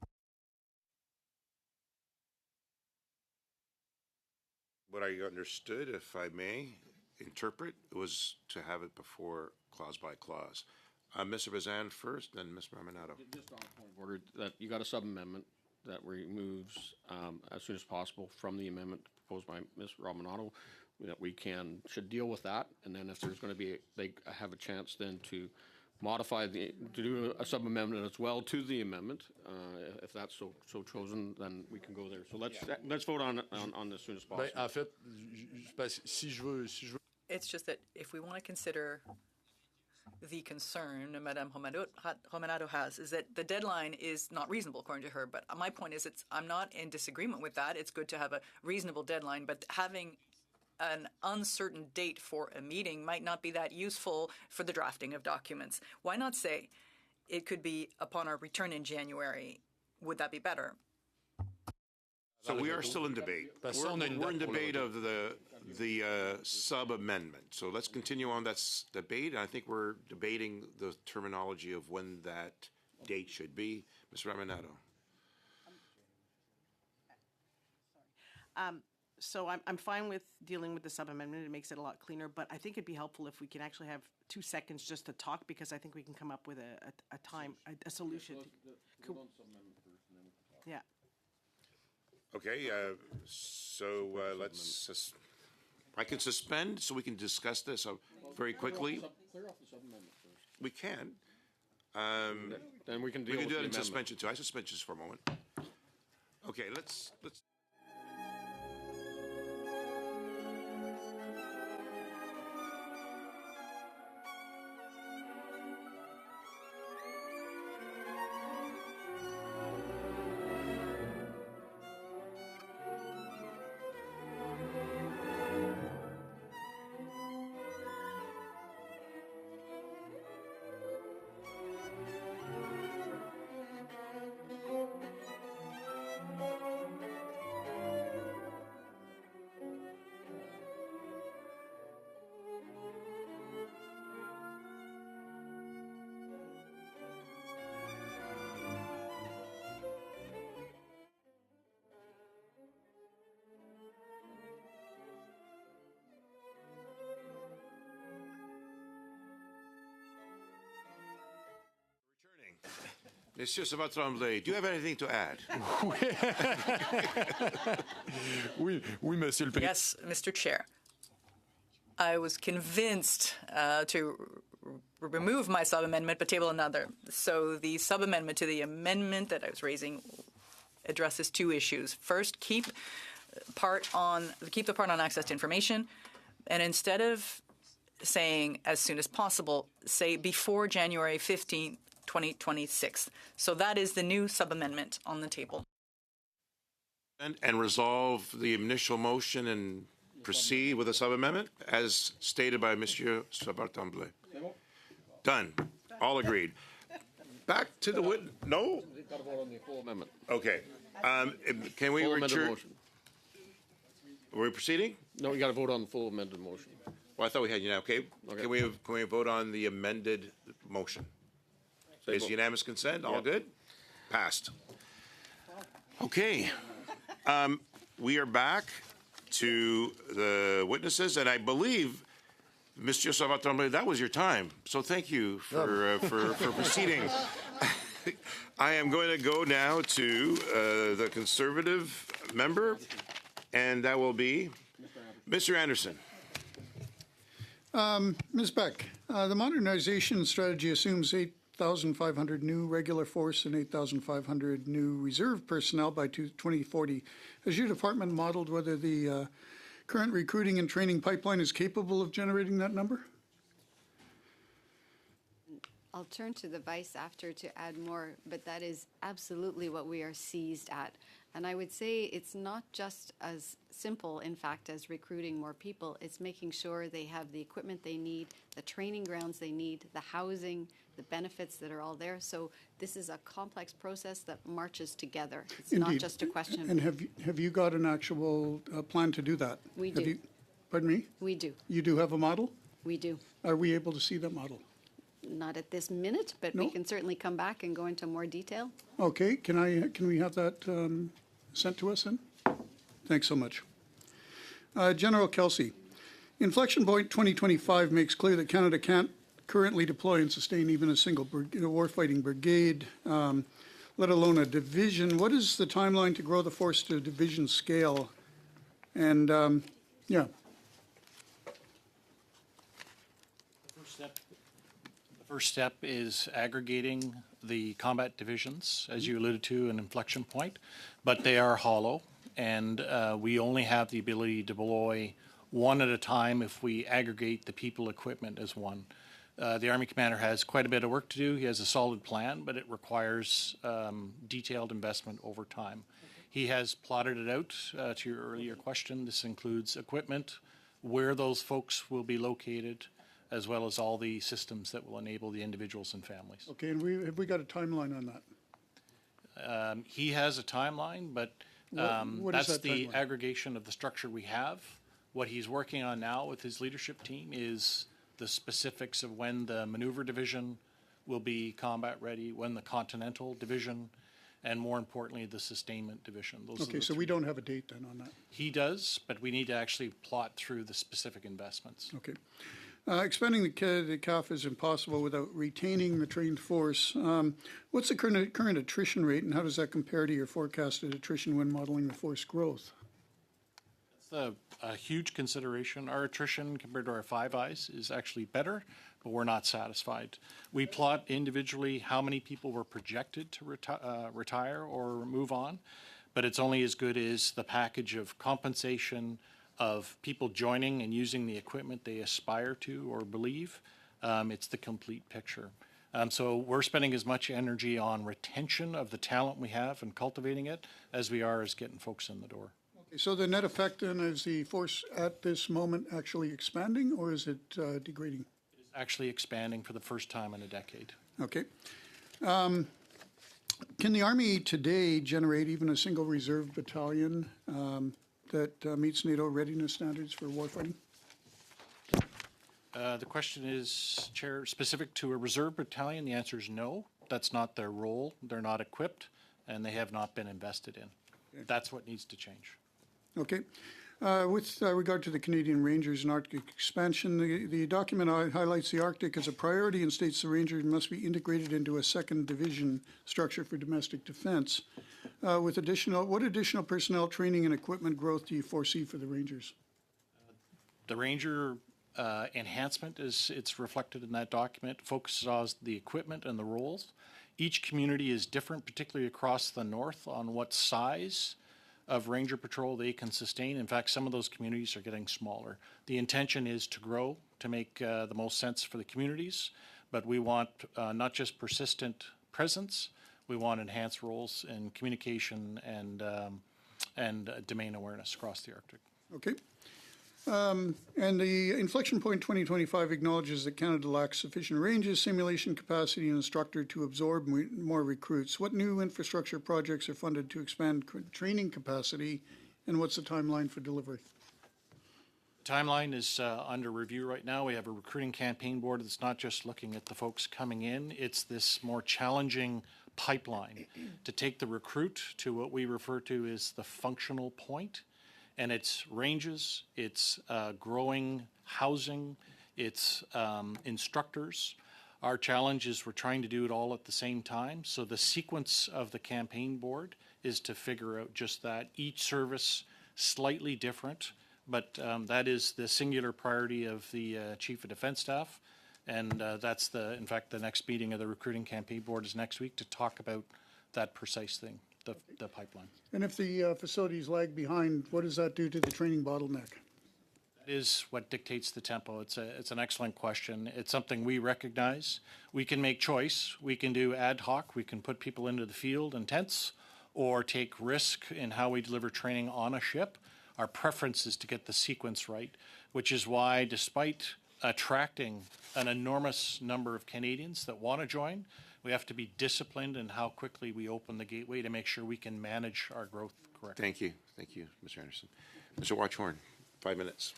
What I understood, if I may interpret, was to have it before clause by clause. Mr. Bazan first, then Ms. Ramanado. Just on point of order, that you got a sub-amendment that removes as soon as possible from the amendment proposed by Ms. Ramanado, that we should deal with that, and then if there's going to be, they have a chance then to modify to do a sub-amendment as well to the amendment. If that's so chosen, then we can go there. So let's vote on as soon as possible. En fait, si je veux. It's just that if we want to consider the concern Madame Romanado has, is that the deadline is not reasonable according to her. But my point is, I'm not in disagreement with that. It's good to have a reasonable deadline, but having an uncertain date for a meeting might not be that useful for the drafting of documents. Why not say it could be upon our return in January? Would that be better? So we are still in debate. We're in debate of the sub-amendment. So let's continue on that debate. I think we're debating the terminology of when that date should be. Ms. Ramanado. So I'm fine with dealing with the sub-amendment. It makes it a lot cleaner, but I think it'd be helpful if we can actually have 2 seconds just to talk, because I think we can come up with a solution. Yeah. Okay, so let's, I can suspend so we can discuss this very quickly. Clear off the sub-amendment first. We can. Then we can do with it the in suspension too. I suspend just for a moment. Okay, let's. Monsieur Savard-Tremblay, do you have anything to add? Oui, Monsieur le Président. Yes, Mr. Chair. I was convinced to remove my sub-amendment but table another. So the sub-amendment to the amendment that I was raising addresses two issues. First, keep the part on access to information, and instead of saying as soon as possible, say before January 15, 2026. So that is the new sub-amendment on the table. And resolve the initial motion and proceed with a sub-amendment as stated by Monsieur Savard-Tremblay. Done. All agreed. Back to the witness. No? Got to vote on the full amendment. Okay. Can we Full amended return? motion. Are we proceeding? No, you got to vote on the full amended motion. Well, I thought we had okay. Can we vote on the amended motion? Is unanimous consent? All good? Passed. Okay. We are back to the witnesses, and I believe, Mr. Savard-Tremblay, that was your time. So thank you for proceeding. I am going to go now to the Conservative member, and that will be Mr. Anderson. Ms. Beck, the modernization strategy assumes 8,500 new regular force and 8,500 new reserve personnel by 2040. Has your department modeled whether the current recruiting and training pipeline is capable of generating that number? I'll turn to the vice after to add more, but that is absolutely what we are seized at. And I would say it's not just as simple, in fact, as recruiting more people. It's making sure they have the equipment they need, the training grounds they need, the housing, the benefits that are all there. So this is a complex process that marches together. It's Indeed. not just a question of... And have you got an actual plan to do that? We do. Pardon me? We do. You do have a model? We do. Are we able to see that model? Not at this minute, but we can certainly come back and go into more detail. Okay, can we have that sent to us then? Thanks so much. General Kelsey, Inflection Point 2025 makes clear that Canada can't currently deploy and sustain even a single warfighting brigade, let alone a division. What is the timeline to grow the force to division scale? And yeah. The first step is aggregating the combat divisions, as you alluded to, an inflection point, but they are hollow, and we only have the ability to deploy one at a time if we aggregate the people equipment as one. The Army commander has quite a bit of work to do. He has a solid plan, but it requires detailed investment over time. He has plotted it out to your earlier question. This includes equipment, where those folks will be located, as well as all the systems that will enable the individuals and families. Okay, and have we got a timeline on that? He has a timeline, but what is that's that the timeline? aggregation of the structure we have. What he's working on now with his leadership team is the specifics of when the maneuver division will be combat ready, when the continental division, and more importantly, the sustainment division. Those Okay, so we don't have a date then on that. He does, but we need to actually plot through the specific investments. Okay. Expanding the CAF is impossible without retaining the trained force. What's the current attrition rate, and how does that compare to your forecasted attrition when modeling the force growth? It's a huge consideration. Our attrition compared to our Five Eyes is actually better, but we're not satisfied. We plot individually how many people were projected to retire or move on, but it's only as good as the package of compensation, of people joining and using the equipment they aspire to or believe. It's the complete picture. So we're spending as much energy on retention of the talent we have and cultivating it as we are as getting folks in the door. Okay, so the net effect then is the force at this moment actually expanding, or is it degrading? It is actually expanding for the first time in a decade. Okay. Can the Army today generate even a single reserve battalion that meets NATO readiness standards for warfighting? The question is, Chair, specific to a reserve battalion, the answer is no. That's not their role. They're not equipped, and they have not been invested in. Okay. That's what needs to change. Okay. With regard to the Canadian Rangers and Arctic expansion, the document highlights the Arctic as a priority and states the Rangers must be integrated into a second division structure for domestic defense. What additional personnel training and equipment growth do you foresee for the Rangers? The Ranger enhancement, as it's reflected in that document, focuses on the equipment and the roles. Each community is different, particularly across the north, on what size of Ranger Patrol they can sustain. In fact, some of those communities are getting smaller. The intention is to grow to make the most sense for the communities, but we want not just persistent presence, we want enhanced roles in communication and domain awareness across the Arctic. Okay. And the Inflection Point 2025 acknowledges that Canada lacks sufficient ranges, simulation capacity, and instructor to absorb more recruits. What new infrastructure projects are funded to expand training capacity, and what's the timeline for delivery? Timeline is under review right now. We have a recruiting campaign board that's not just looking at the folks coming in, it's this more challenging pipeline to take the recruit to what we refer to as the functional point. And it's ranges, it's growing housing, it's instructors. Our challenge is we're trying to do it all at the same time. So the sequence of the campaign board is to figure out just that. Each service slightly different, but that is the singular priority of the Chief of Defence Staff. And that's in fact, the next meeting of the recruiting campaign board is next week to talk about that precise thing. The pipeline. And if the facilities lag behind, what does that do to the training bottleneck? That is what dictates the tempo. It's an excellent question. It's something we recognize. We can make choice. We can do ad hoc. We can put people into the field in tents or take risk in how we deliver training on a ship. Our preference is to get the sequence right, which is why despite attracting an enormous number of Canadians that want to join, we have to be disciplined in how quickly we open the gateway to make sure we can manage our growth correctly. Thank you. Thank you, Mr. Anderson. Mr. Watchorn, 5 minutes.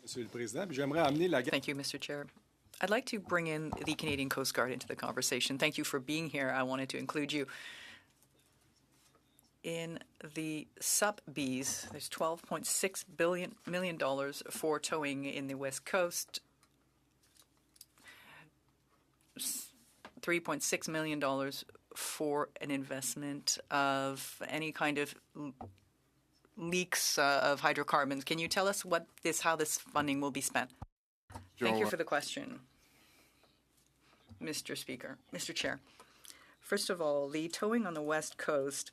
Monsieur le Président, j'aimerais amener la... Thank you, Mr. Chair. I'd like to bring in the Canadian Coast Guard into the conversation. Thank you for being here. I wanted to include you. In the SUP-Bs, there's $12.6 million for towing in the West Coast. $3.6 million for an investment of any kind of leaks of hydrocarbons. Can you tell us how this funding will be spent? Thank you for the question, Mr. Chair. First of all, the towing on the West Coast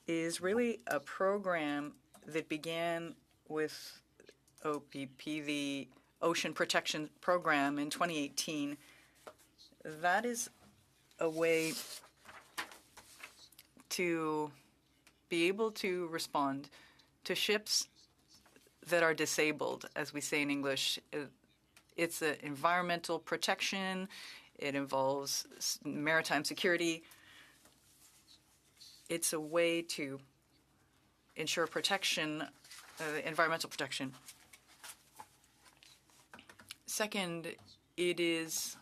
is really a program that began with OPP, the Ocean Protection Program, in 2018. That is a way to be able to respond to ships that are disabled, as we say in English. It's an environmental protection. It involves maritime security. It's a way to ensure protection, environmental protection. Second, it is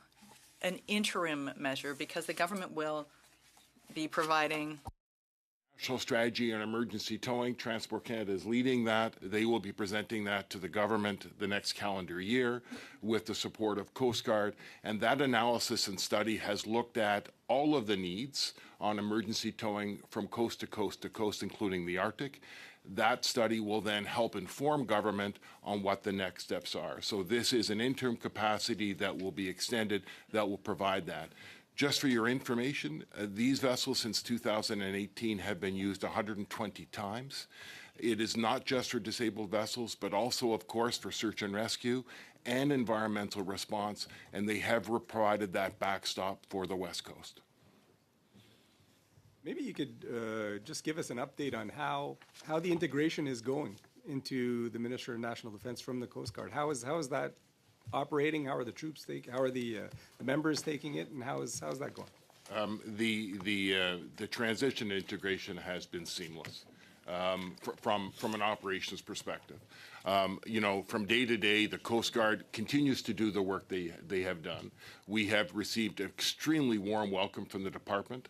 an interim measure because the government will be providing National strategy on emergency towing. Transport Canada is leading that. They will be presenting that to the government the next calendar year with the support of Coast Guard. And that analysis and study has looked at all of the needs on emergency towing from coast to coast to coast, including the Arctic. That study will then help inform government on what the next steps are. So this is an interim capacity that will be extended that will provide that. Just for your information, these vessels since 2018 have been used 120 times. It is not just for disabled vessels, but also, of course, for search and rescue and environmental response, and they have provided that backstop for the West Coast. Maybe you could just give us an update on how the integration is going into the Ministry of National Defence from the Coast Guard. How is that operating? How are the troops taking? How are the members taking it? And how's that going? The transition integration has been seamless from an operations perspective. From day to day, the Coast Guard continues to do the work they have done. We have received extremely warm welcome from the department.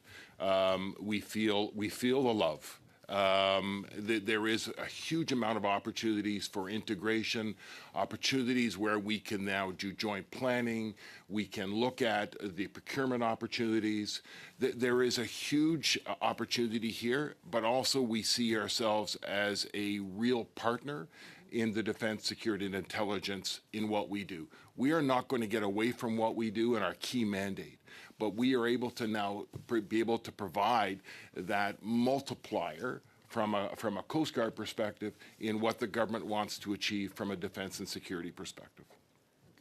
We feel the love There is a huge amount of opportunities for integration, opportunities where we can now do joint planning, we can look at the procurement opportunities. There is a huge opportunity here, but also we see ourselves as a real partner in the defense, security, and intelligence in what we do. We are not going to get away from what we do in our key mandate, but we are able to now be able to provide that multiplier from a Coast Guard perspective in what the government wants to achieve from a defense and security perspective.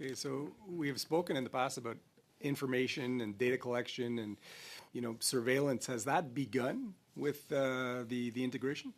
Okay, so we have spoken in the past about information and data collection and, surveillance. Has that begun with the integration?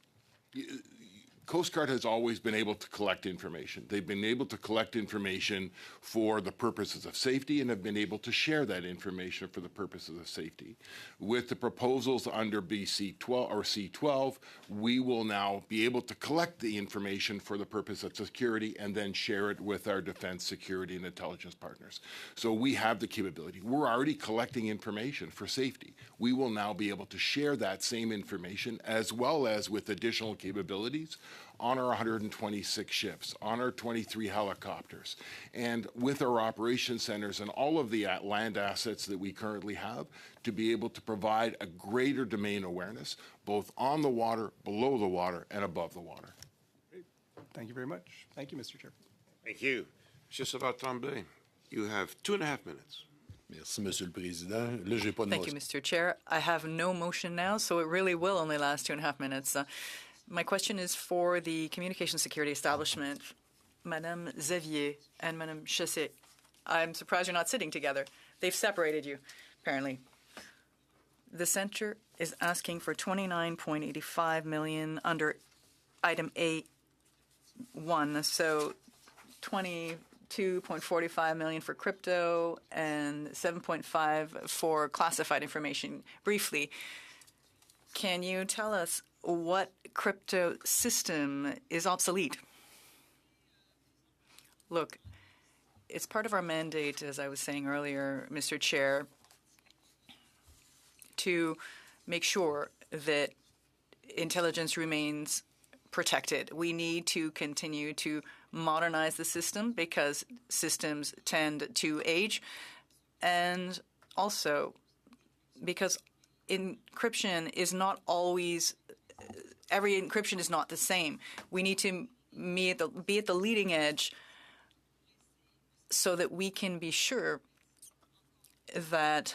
Coast Guard has always been able to collect information. They've been able to collect information for the purposes of safety and have been able to share that information for the purposes of safety. With the proposals under BC-12 or C-12, we will now be able to collect the information for the purpose of security and then share it with our defense, security, and intelligence partners. So we have the capability. We're already collecting information for safety. We will now be able to share that same information as well as with additional capabilities on our 126 ships, on our 23 helicopters, and with our operations centers and all of the land assets that we currently have to be able to provide a greater domain awareness, both on the water, below the water, and above the water. Great. Thank you very much. Thank you, Mr. Chair. Thank you. Monsieur Savard-Tremblay, you have 2.5 minutes. Merci, Monsieur le Président. Là, j'ai pas de Thank you, Mr. Chair. I have no motion now, so it really will only last 2.5 minutes. My question is for the Communication Security Establishment, Madame Xavier and Madame Chassé. I'm surprised you're not sitting together. They've separated you, apparently. The Centre is asking for $29.85 million under item A1, so $22.45 million for crypto and $7.5 for classified information. Briefly, can you tell us what crypto system is obsolete? Look, it's part of our mandate, as I was saying earlier, Mr. Chair, to make sure that intelligence remains protected. We need to continue to modernize the system because systems tend to age, and also because encryption is not always every encryption is not the same. We need to be at the leading edge so that we can be sure that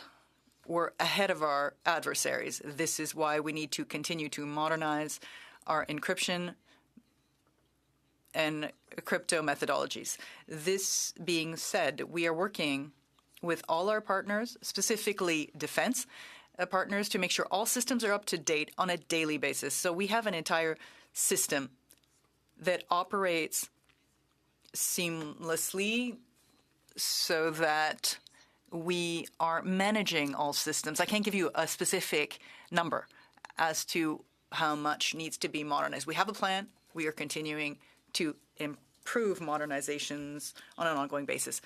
we're ahead of our adversaries. This is why we need to continue to modernize our encryption and crypto methodologies. This being said, we are working with all our partners, specifically defense partners, to make sure all systems are up to date on a daily basis. So we have an entire system that operates seamlessly so that we are managing all systems. I can't give you a specific number as to how much needs to be modernized. We have a plan. We are continuing to improve modernizations on an ongoing basis.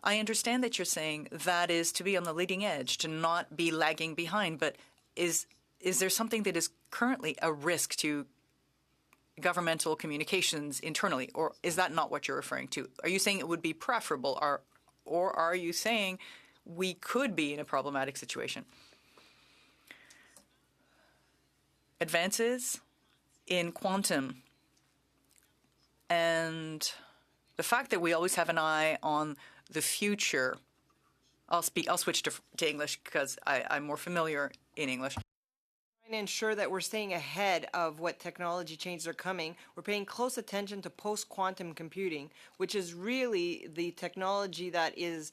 I understand that you're saying that is to be on the leading edge, to not be lagging behind, but is there something that is currently a risk to governmental communications internally, or is that not what you're referring to? Are you saying it would be preferable, or are you saying we could be in a problematic situation? Advances in quantum and the fact that we always have an eye on the future. I'll switch to English because I'm more familiar in English. Trying to ensure that we're staying ahead of what technology changes are coming. We're paying close attention to post-quantum computing, which is really the technology that is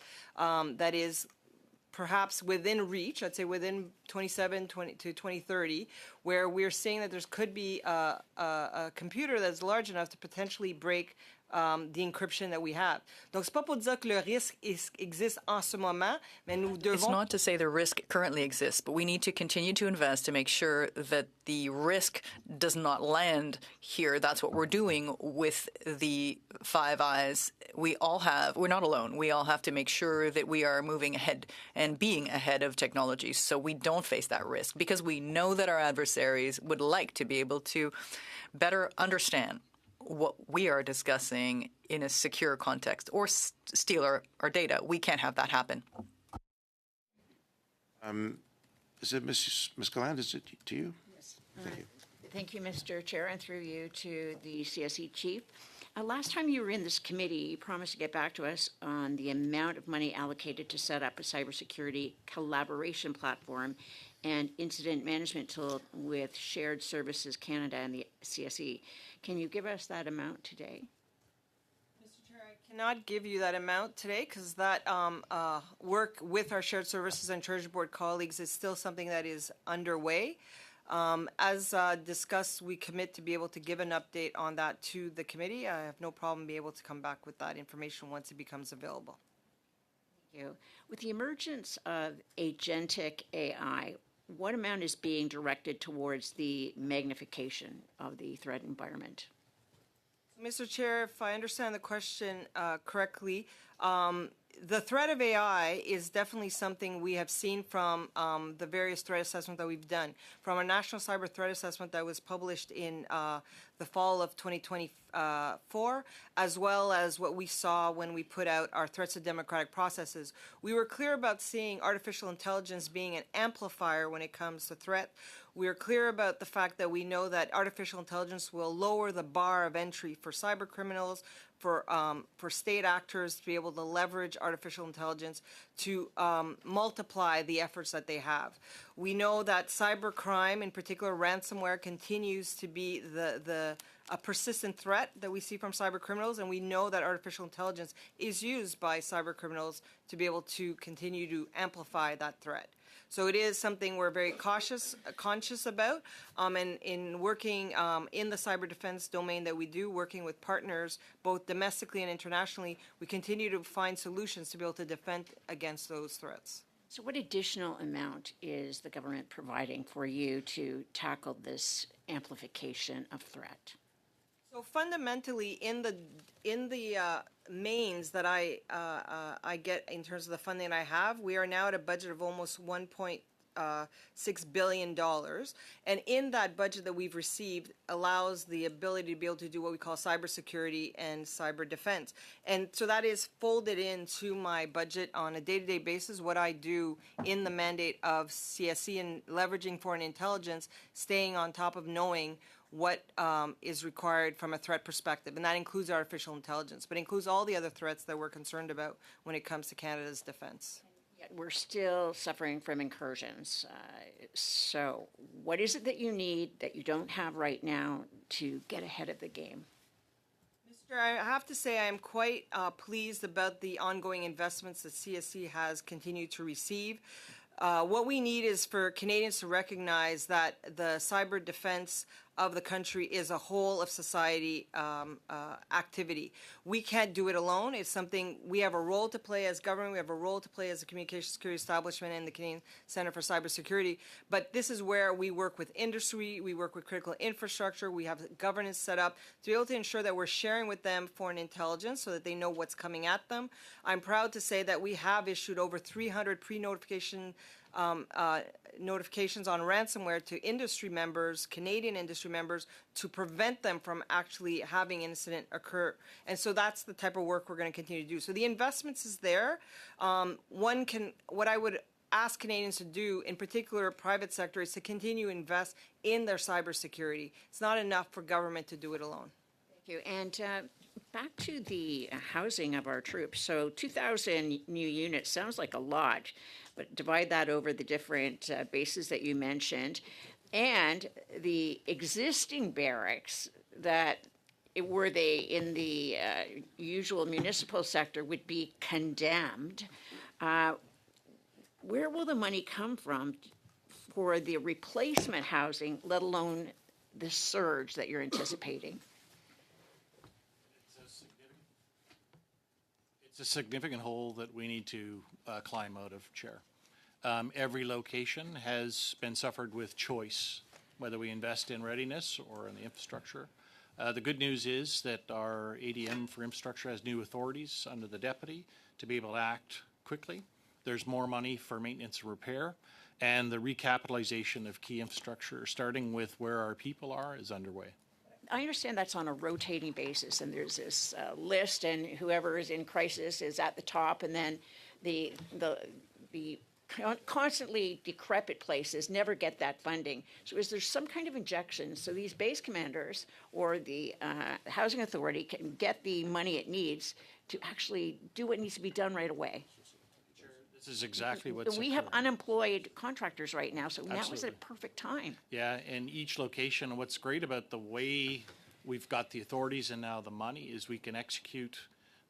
perhaps within reach, I'd say within 20 to 2030, where we're seeing that there could be a computer that's large enough to potentially break the encryption that we have. Donc, c'est pas pour dire que le risque existe en ce moment, mais nous devons... It's not to say the risk currently exists, but we need to continue to invest to make sure that the risk does not land here. That's what we're doing with the Five Eyes. We're not alone. We all have to make sure that we are moving ahead and being ahead of technology so we don't face that risk, because we know that our adversaries would like to be able to better understand what we are discussing in a secure context or steal our data. We can't have that happen. Is it Ms. Galland? Is it to you? Yes. Thank you, Mr. Chair, and through you to the CSE chief. Last time you were in this committee, you promised to get back to us on the amount of money allocated to set up a cybersecurity collaboration platform and incident management tool with Shared Services Canada and the CSE. Can you give us that amount today? Mr. Chair, I cannot give you that amount today because that work with our Shared Services and Treasury Board colleagues is still something that is underway. As discussed, we commit to be able to give an update on that to the committee. I have no problem being able to come back with that information once it becomes available. Thank you. With the emergence of agentic AI, what amount is being directed towards the magnification of the threat environment? Mr. Chair, if I understand the question correctly, the threat of AI is definitely something we have seen from the various threat assessments that we've done. From our National Cyber Threat Assessment that was published in the fall of 2024, as well as what we saw when we put out our threats to democratic processes. We were clear about seeing artificial intelligence being an amplifier when it comes to threat. We are clear about the fact that we know that artificial intelligence will lower the bar of entry for cyber criminals, for state actors to be able to leverage artificial intelligence to multiply the efforts that they have. We know that cyber crime, in particular ransomware, continues to be a persistent threat that we see from cyber criminals, and we know that artificial intelligence is used by cyber criminals to be able to continue to amplify that threat. So it is something we're very conscious about, and in working in the cyber defense domain that we do, working with partners both domestically and internationally, we continue to find solutions to be able to defend against those threats. So what additional amount is the government providing for you to tackle this amplification of threat? So fundamentally, in the mains that I get in terms of the funding I have, we are now at a budget of almost $1.6 billion, and in that budget that we've received allows the ability to be able to do what we call cybersecurity and cyber defense, and so that is folded into my budget on a day-to-day basis. What I do in the mandate of CSE and leveraging foreign intelligence, staying on top of knowing what is required from a threat perspective, and that includes artificial intelligence, but includes all the other threats that we're concerned about when it comes to Canada's defense. Yet we're still suffering from incursions. So what is it that you need that you don't have right now to get ahead of the game? Mr. I have to say I am quite pleased about the ongoing investments that CSE has continued to receive. What we need is for Canadians to recognize that the cyber defense of the country is a whole of society activity. We can't do it alone. It's something we have a role to play as government. We have a role to play as a communication security establishment and the Canadian Centre for Cybersecurity. But this is where we work with industry. We work with critical infrastructure. We have governance set up to be able to ensure that we're sharing with them foreign intelligence so that they know what's coming at them. I'm proud to say that we have issued over 300 pre-notification notifications on ransomware to industry members, Canadian industry members, to prevent them from actually having an incident occur. And so that's the type of work we're going to continue to do. So the investments is there. What I would ask Canadians to do, in particular private sector, is to continue to invest in their cybersecurity. It's not enough for government to do it alone. Thank you. And back to the housing of our troops. So 2,000 new units sounds like a lot, but divide that over the different bases that you mentioned, and the existing barracks that, were they in the usual municipal sector, would be condemned. Where will the money come from for the replacement housing, let alone the surge that you're anticipating? It's a significant It's a significant hole that we need to climb out of, Chair. Every location has been suffered with choice, whether we invest in readiness or in the infrastructure. The good news is that our ADM for infrastructure has new authorities under the deputy to be able to act quickly. There's more money for maintenance and repair, and the recapitalization of key infrastructure, starting with where our people are, is underway. I understand that's on a rotating basis, and there's this list, and whoever is in crisis is at the top, and then the constantly decrepit places never get that funding. So is there some kind of injection so these base commanders or the housing authority can get the money it needs to actually do what needs to be done right away? This is exactly what's We have unemployed contractors right now, so now is a perfect time. Yeah, and each location, and what's great about the way we've got the authorities and now the money is we can execute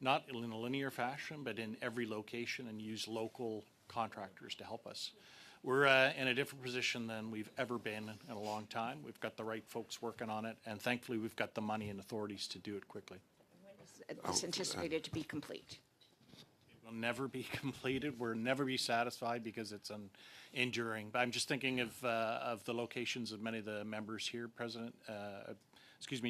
not in a linear fashion, but in every location and use local contractors to help us. We're in a different position than we've ever been in a long time. We've got the right folks working on it, and thankfully we've got the money and authorities to do it quickly. When is this anticipated to be complete? Will never be completed. We'll never be satisfied because it's enduring. But I'm just thinking of the locations of many of the members here,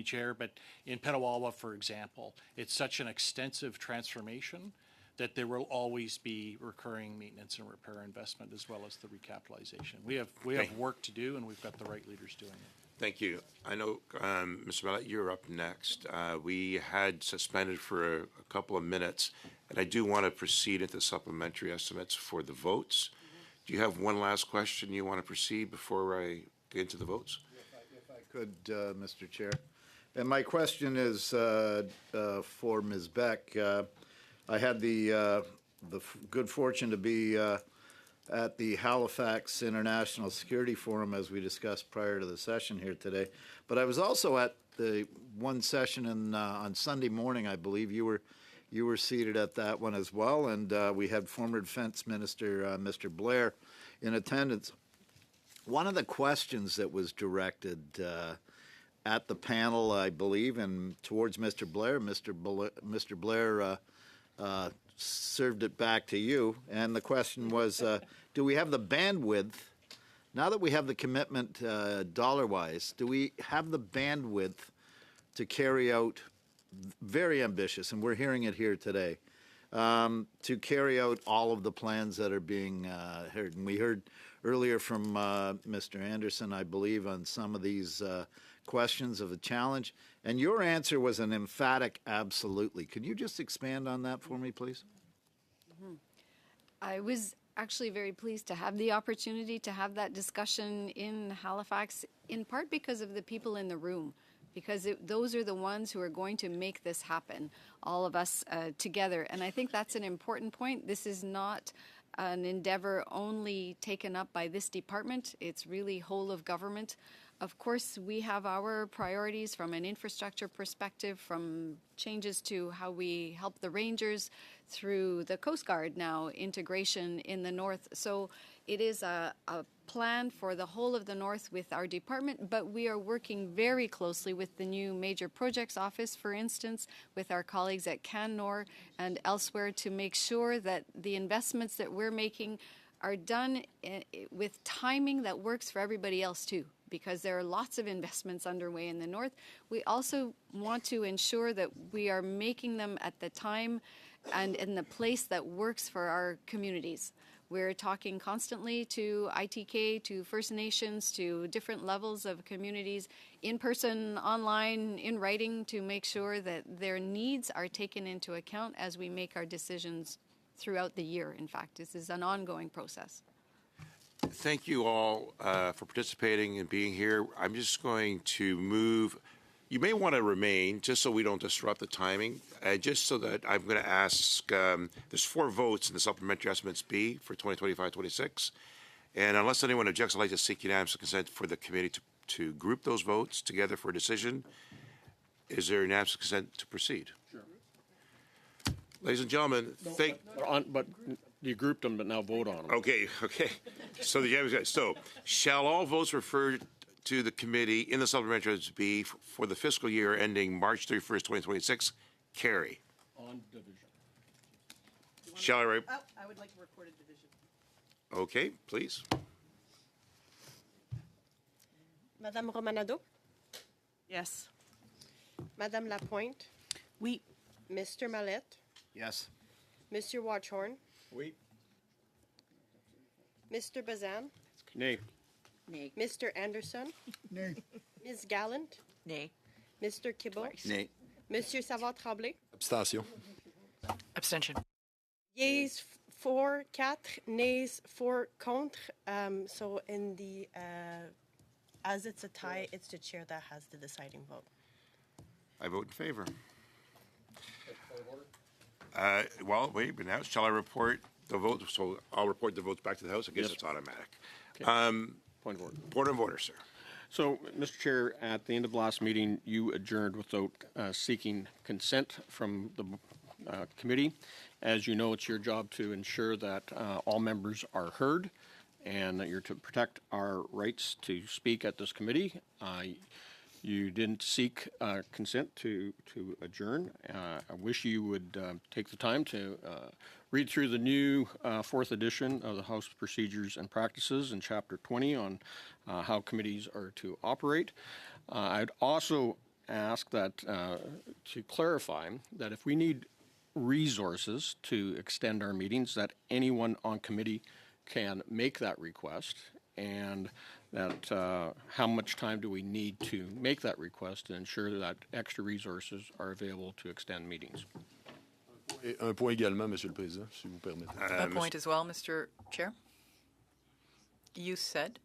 Chair. But in Petawawa, for example, it's such an extensive transformation that there will always be recurring maintenance and repair investment as well as the recapitalization. We have work to do, and we've got the right leaders doing it. Thank you. I know, Mr. Mallette, you're up next. We had suspended for a couple of minutes, and I do want to proceed into supplementary estimates for the votes. Do you have one last question you want to proceed before I get into the votes? If I could, Mr. Chair. And my question is for Ms. Beck. I had the good fortune to be at the Halifax International Security Forum, as we discussed prior to the session here today. But I was also at the one session on Sunday morning, I believe. You were seated at that one as well, and we had former Defense Minister Mr. Blair in attendance. One of the questions that was directed at the panel, I believe, and towards Mr. Blair, Mr. Blair served it back to you, and the question was, do we have the bandwidth, now that we have the commitment dollar-wise, do we have the bandwidth to carry out, very ambitious, and we're hearing it here today, to carry out all of the plans that are being heard? And we heard earlier from Mr. Anderson, I believe, on some of these questions of the challenge, and your answer was an emphatic absolutely. Could you just expand on that for me, please? I was actually very pleased to have the opportunity to have that discussion in Halifax, in part because of the people in the room, because those are the ones who are going to make this happen, all of us together. And I think that's an important point. This is not an endeavor only taken up by this department. It's really whole of government. Of course, we have our priorities from an infrastructure perspective, from changes to how we help the Rangers through the Coast Guard now, integration in the North. So it is a plan for the whole of the North with our department, but we are working very closely with the new Major Projects Office, for instance, with our colleagues at CanNor and elsewhere to make sure that the investments that we're making are done with timing that works for everybody else too, because there are lots of investments underway in the North. We also want to ensure that we are making them at the time and in the place that works for our communities. We're talking constantly to ITK, to First Nations, to different levels of communities, in person, online, in writing, to make sure that their needs are taken into account as we make our decisions throughout the year. In fact, this is an ongoing process. Thank you all for participating and being here. I'm just going to move. You may want to remain just so we don't disrupt the timing. Just so that I'm going to ask, there's 4 votes in the supplementary estimates B for 2025-26. And unless anyone objects, I'd like to seek unanimous consent for the committee to group those votes together for a decision. Is there unanimous consent to proceed? Sure. Ladies and gentlemen, But you grouped them, but now vote on them. Okay. So, shall all votes referred to the committee in the supplementary estimates B for the fiscal year ending March 31st, 2026, carry? On division. Shall I write? Oh, I would like a recorded division. Okay, please. Madame Romanado, Yes. Madame Lapointe, Oui. Mr. Mallette, Yes. Monsieur Watchorn, Oui. Mr. Bazan, Nay. Nay. Mr. Anderson, Nay. Ms. Gallant, Nay. Mr. Kibble, Nay. Monsieur Savard-Tremblay. Abstention. Abstention. Yeas 4, 4, nays 4 contre. So in the, as it's a tie, it's the chair that has the deciding vote. I vote in favor. Well, wait, but now shall I report the vote? So I'll report the votes back to the House. I guess Yes. it's automatic. Point of order. Point of order, sir. So, Mr. Chair, at the end of last meeting, you adjourned without seeking consent from the committee. As you know, it's your job to ensure that all members are heard and that you're to protect our rights to speak at this committee. You didn't seek consent to adjourn. I wish you would take the time to read through the new fourth edition of the House Procedures and Practices in Chapter 20 on how committees are to operate. I'd also ask that to clarify that if we need resources to extend our meetings, that anyone on committee can make that request, and that how much time do we need to make that request to ensure that extra resources are available to extend meetings. Et un point également, Monsieur le Président, si vous permettez. A point as well, Mr. Chair. You said,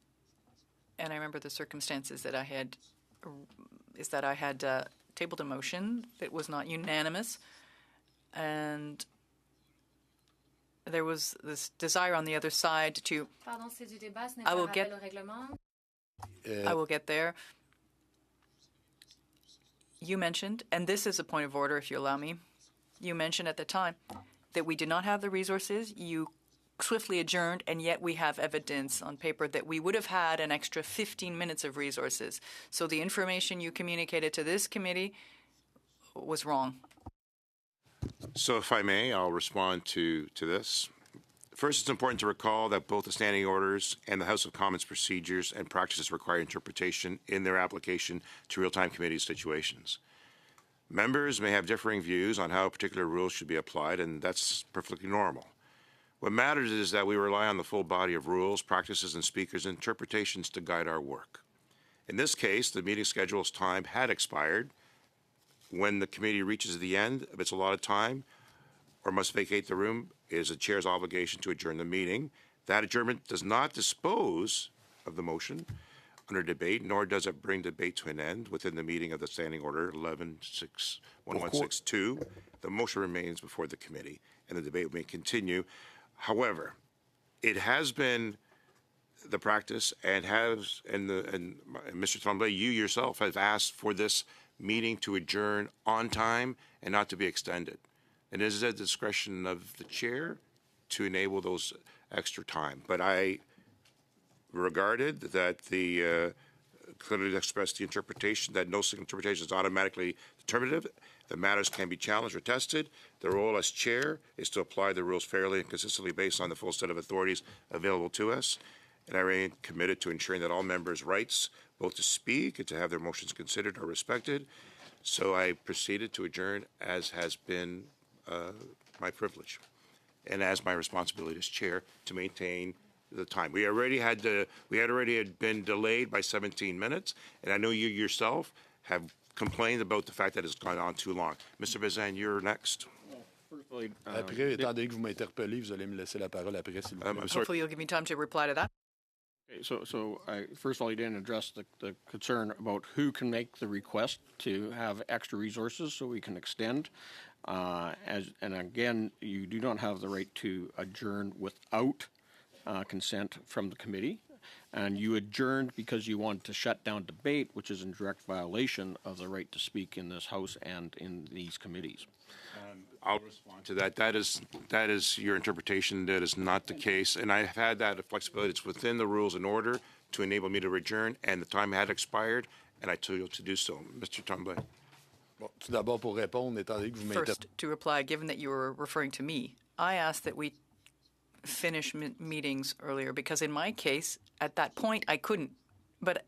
and I remember the circumstances that I had, is that I had tabled a motion that was not unanimous, and there was this desire on the other side to. Pardon, c'est du débat, ce n'est I pas will un get. rappel au règlement. I will get there. You mentioned, and this is a point of order, if you allow me. You mentioned at the time that we did not have the resources. You swiftly adjourned, and yet we have evidence on paper that we would have had an extra 15 minutes of resources. So the information you communicated to this committee was wrong. So if I may, I'll respond to this. First, it's important to recall that both the standing orders and the House of Commons procedures and practices require interpretation in their application to real-time committee situations. Members may have differing views on how particular rules should be applied, and that's perfectly normal. What matters is that we rely on the full body of rules, practices, and speakers' interpretations to guide our work. In this case, the meeting schedule's time had expired. When the committee reaches the end of its allotted time or must vacate the room, it is the chair's obligation to adjourn the meeting. That adjournment does not dispose of the motion under debate, nor does it bring debate to an end within the meeting of the standing order 1162. The motion remains before the committee, and the debate may continue. However, it has been the practice, and Mr. Tremblay, you yourself have asked for this meeting to adjourn on time and not to be extended. And it is at the discretion of the chair to enable those extra time. But I regarded that the clearly expressed the interpretation that no single interpretation is automatically determinative. The matters can be challenged or tested. The role as chair is to apply the rules fairly and consistently based on the full set of authorities available to us. And I remain committed to ensuring that all members' rights, both to speak and to have their motions considered, are respected. So I proceeded to adjourn, as has been my privilege and as my responsibility as chair to maintain the time. We had already been delayed by 17 minutes, and I know you yourself have complained about the fact that it's gone on too long. Mr. Bazan, you're next. Après, étant donné que vous m'interpellez, vous allez me laisser la parole après, s'il vous plaît. Hopefully you'll give me time to reply to that. Okay, so first of all, you didn't address the concern about who can make the request to have extra resources so we can extend. And again, you do not have the right to adjourn without consent from the committee. And you adjourned because you wanted to shut down debate, which is in direct violation of the right to speak in this House and in these committees. I'll respond to that. That is your interpretation. That is not the case. And I've had that flexibility. It's within the rules and order to enable me to adjourn, and the time had expired, and I told you to do so. Mr. Tremblay. Bon, tout d'abord, pour répondre, étant donné que vous m'interpellez. First, to reply, given that you were referring to me, I asked that we finish meetings earlier because in my case, at that point, I couldn't. But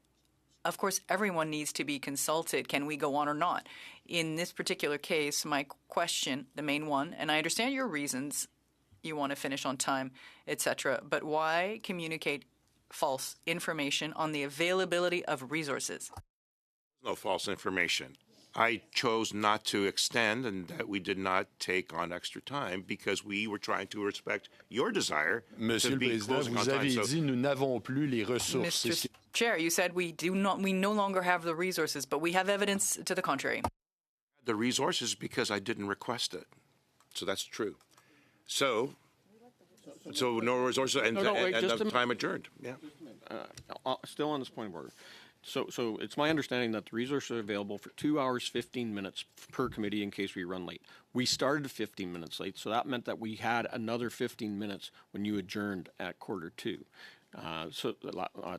of course, everyone needs to be consulted. Can we go on or not? In this particular case, my question, the main one, and I understand your reasons, you want to finish on time, etc., but why communicate false information on the availability of resources? No false information. I chose not to extend and that we did not take on extra time because we were trying to respect your desire Monsieur to le be Président, closing on vous time. avez So dit nous n'avons plus les ressources. Mr. Chair, you said we no longer have the resources, but we have evidence to the contrary. the resources because I didn't request it. So that's true. So no resources and the time adjourned. Yeah. Still on this point of order. So it's my understanding that the resources are available for 2 hours, 15 minutes per committee in case we run late. We started 15 minutes late, so that meant that we had another 15 minutes when you adjourned at 1:45. At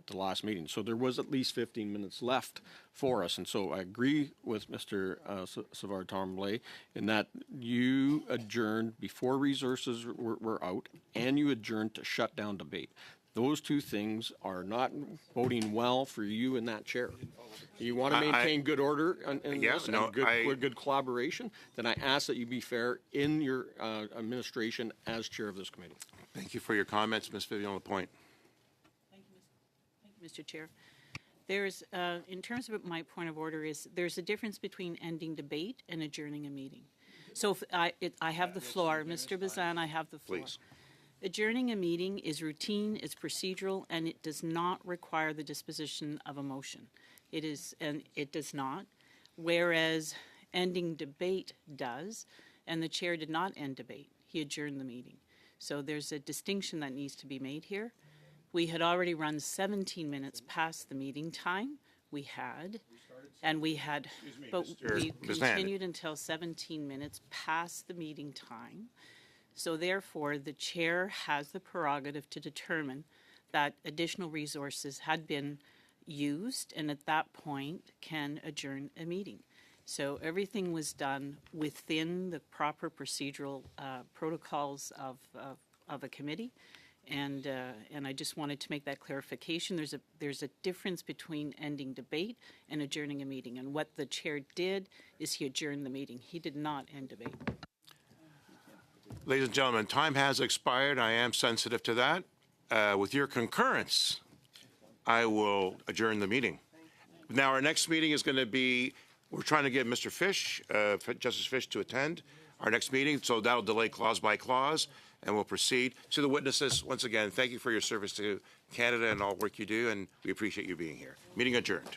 the last meeting. So there was at least 15 minutes left for us. And so I agree with Mr. Savard Tremblay in that you adjourned before resources were out and you adjourned to shut down debate. Those two things are not boding well for you in that chair. You want to maintain good order and good collaboration, then I ask that you be fair in your administration as chair of this committee. Thank you for your comments, Ms. Vivian Lapointe. Mr. Chair. There's, in terms of my point of order, there's a difference between ending debate and adjourning a meeting. So if I have the floor. Mr. Bazan, I have the floor. Please. Adjourning a meeting is routine, it's procedural, and it does not require the disposition of a motion. It does not, whereas ending debate does, and the chair did not end debate. He adjourned the meeting. So there's a distinction that needs to be made here. We had already run 17 minutes past the meeting time. We continued until 17 minutes past the meeting time. So therefore, the chair has the prerogative to determine that additional resources had been used and at that point can adjourn a meeting. So everything was done within the proper procedural protocols of a committee. And I just wanted to make that clarification. There's a difference between ending debate and adjourning a meeting. And what the chair did is he adjourned the meeting. He did not end debate. Ladies and gentlemen, time has expired. I am sensitive to that. With your concurrence, I will adjourn the meeting. Now, our next meeting is going to be, we're trying to get Mr. Fish, Justice Fish, to attend our next meeting, so that'll delay clause by clause, and we'll proceed. To the witnesses, once again, thank you for your service to Canada and all work you do, and we appreciate you being here. Meeting adjourned.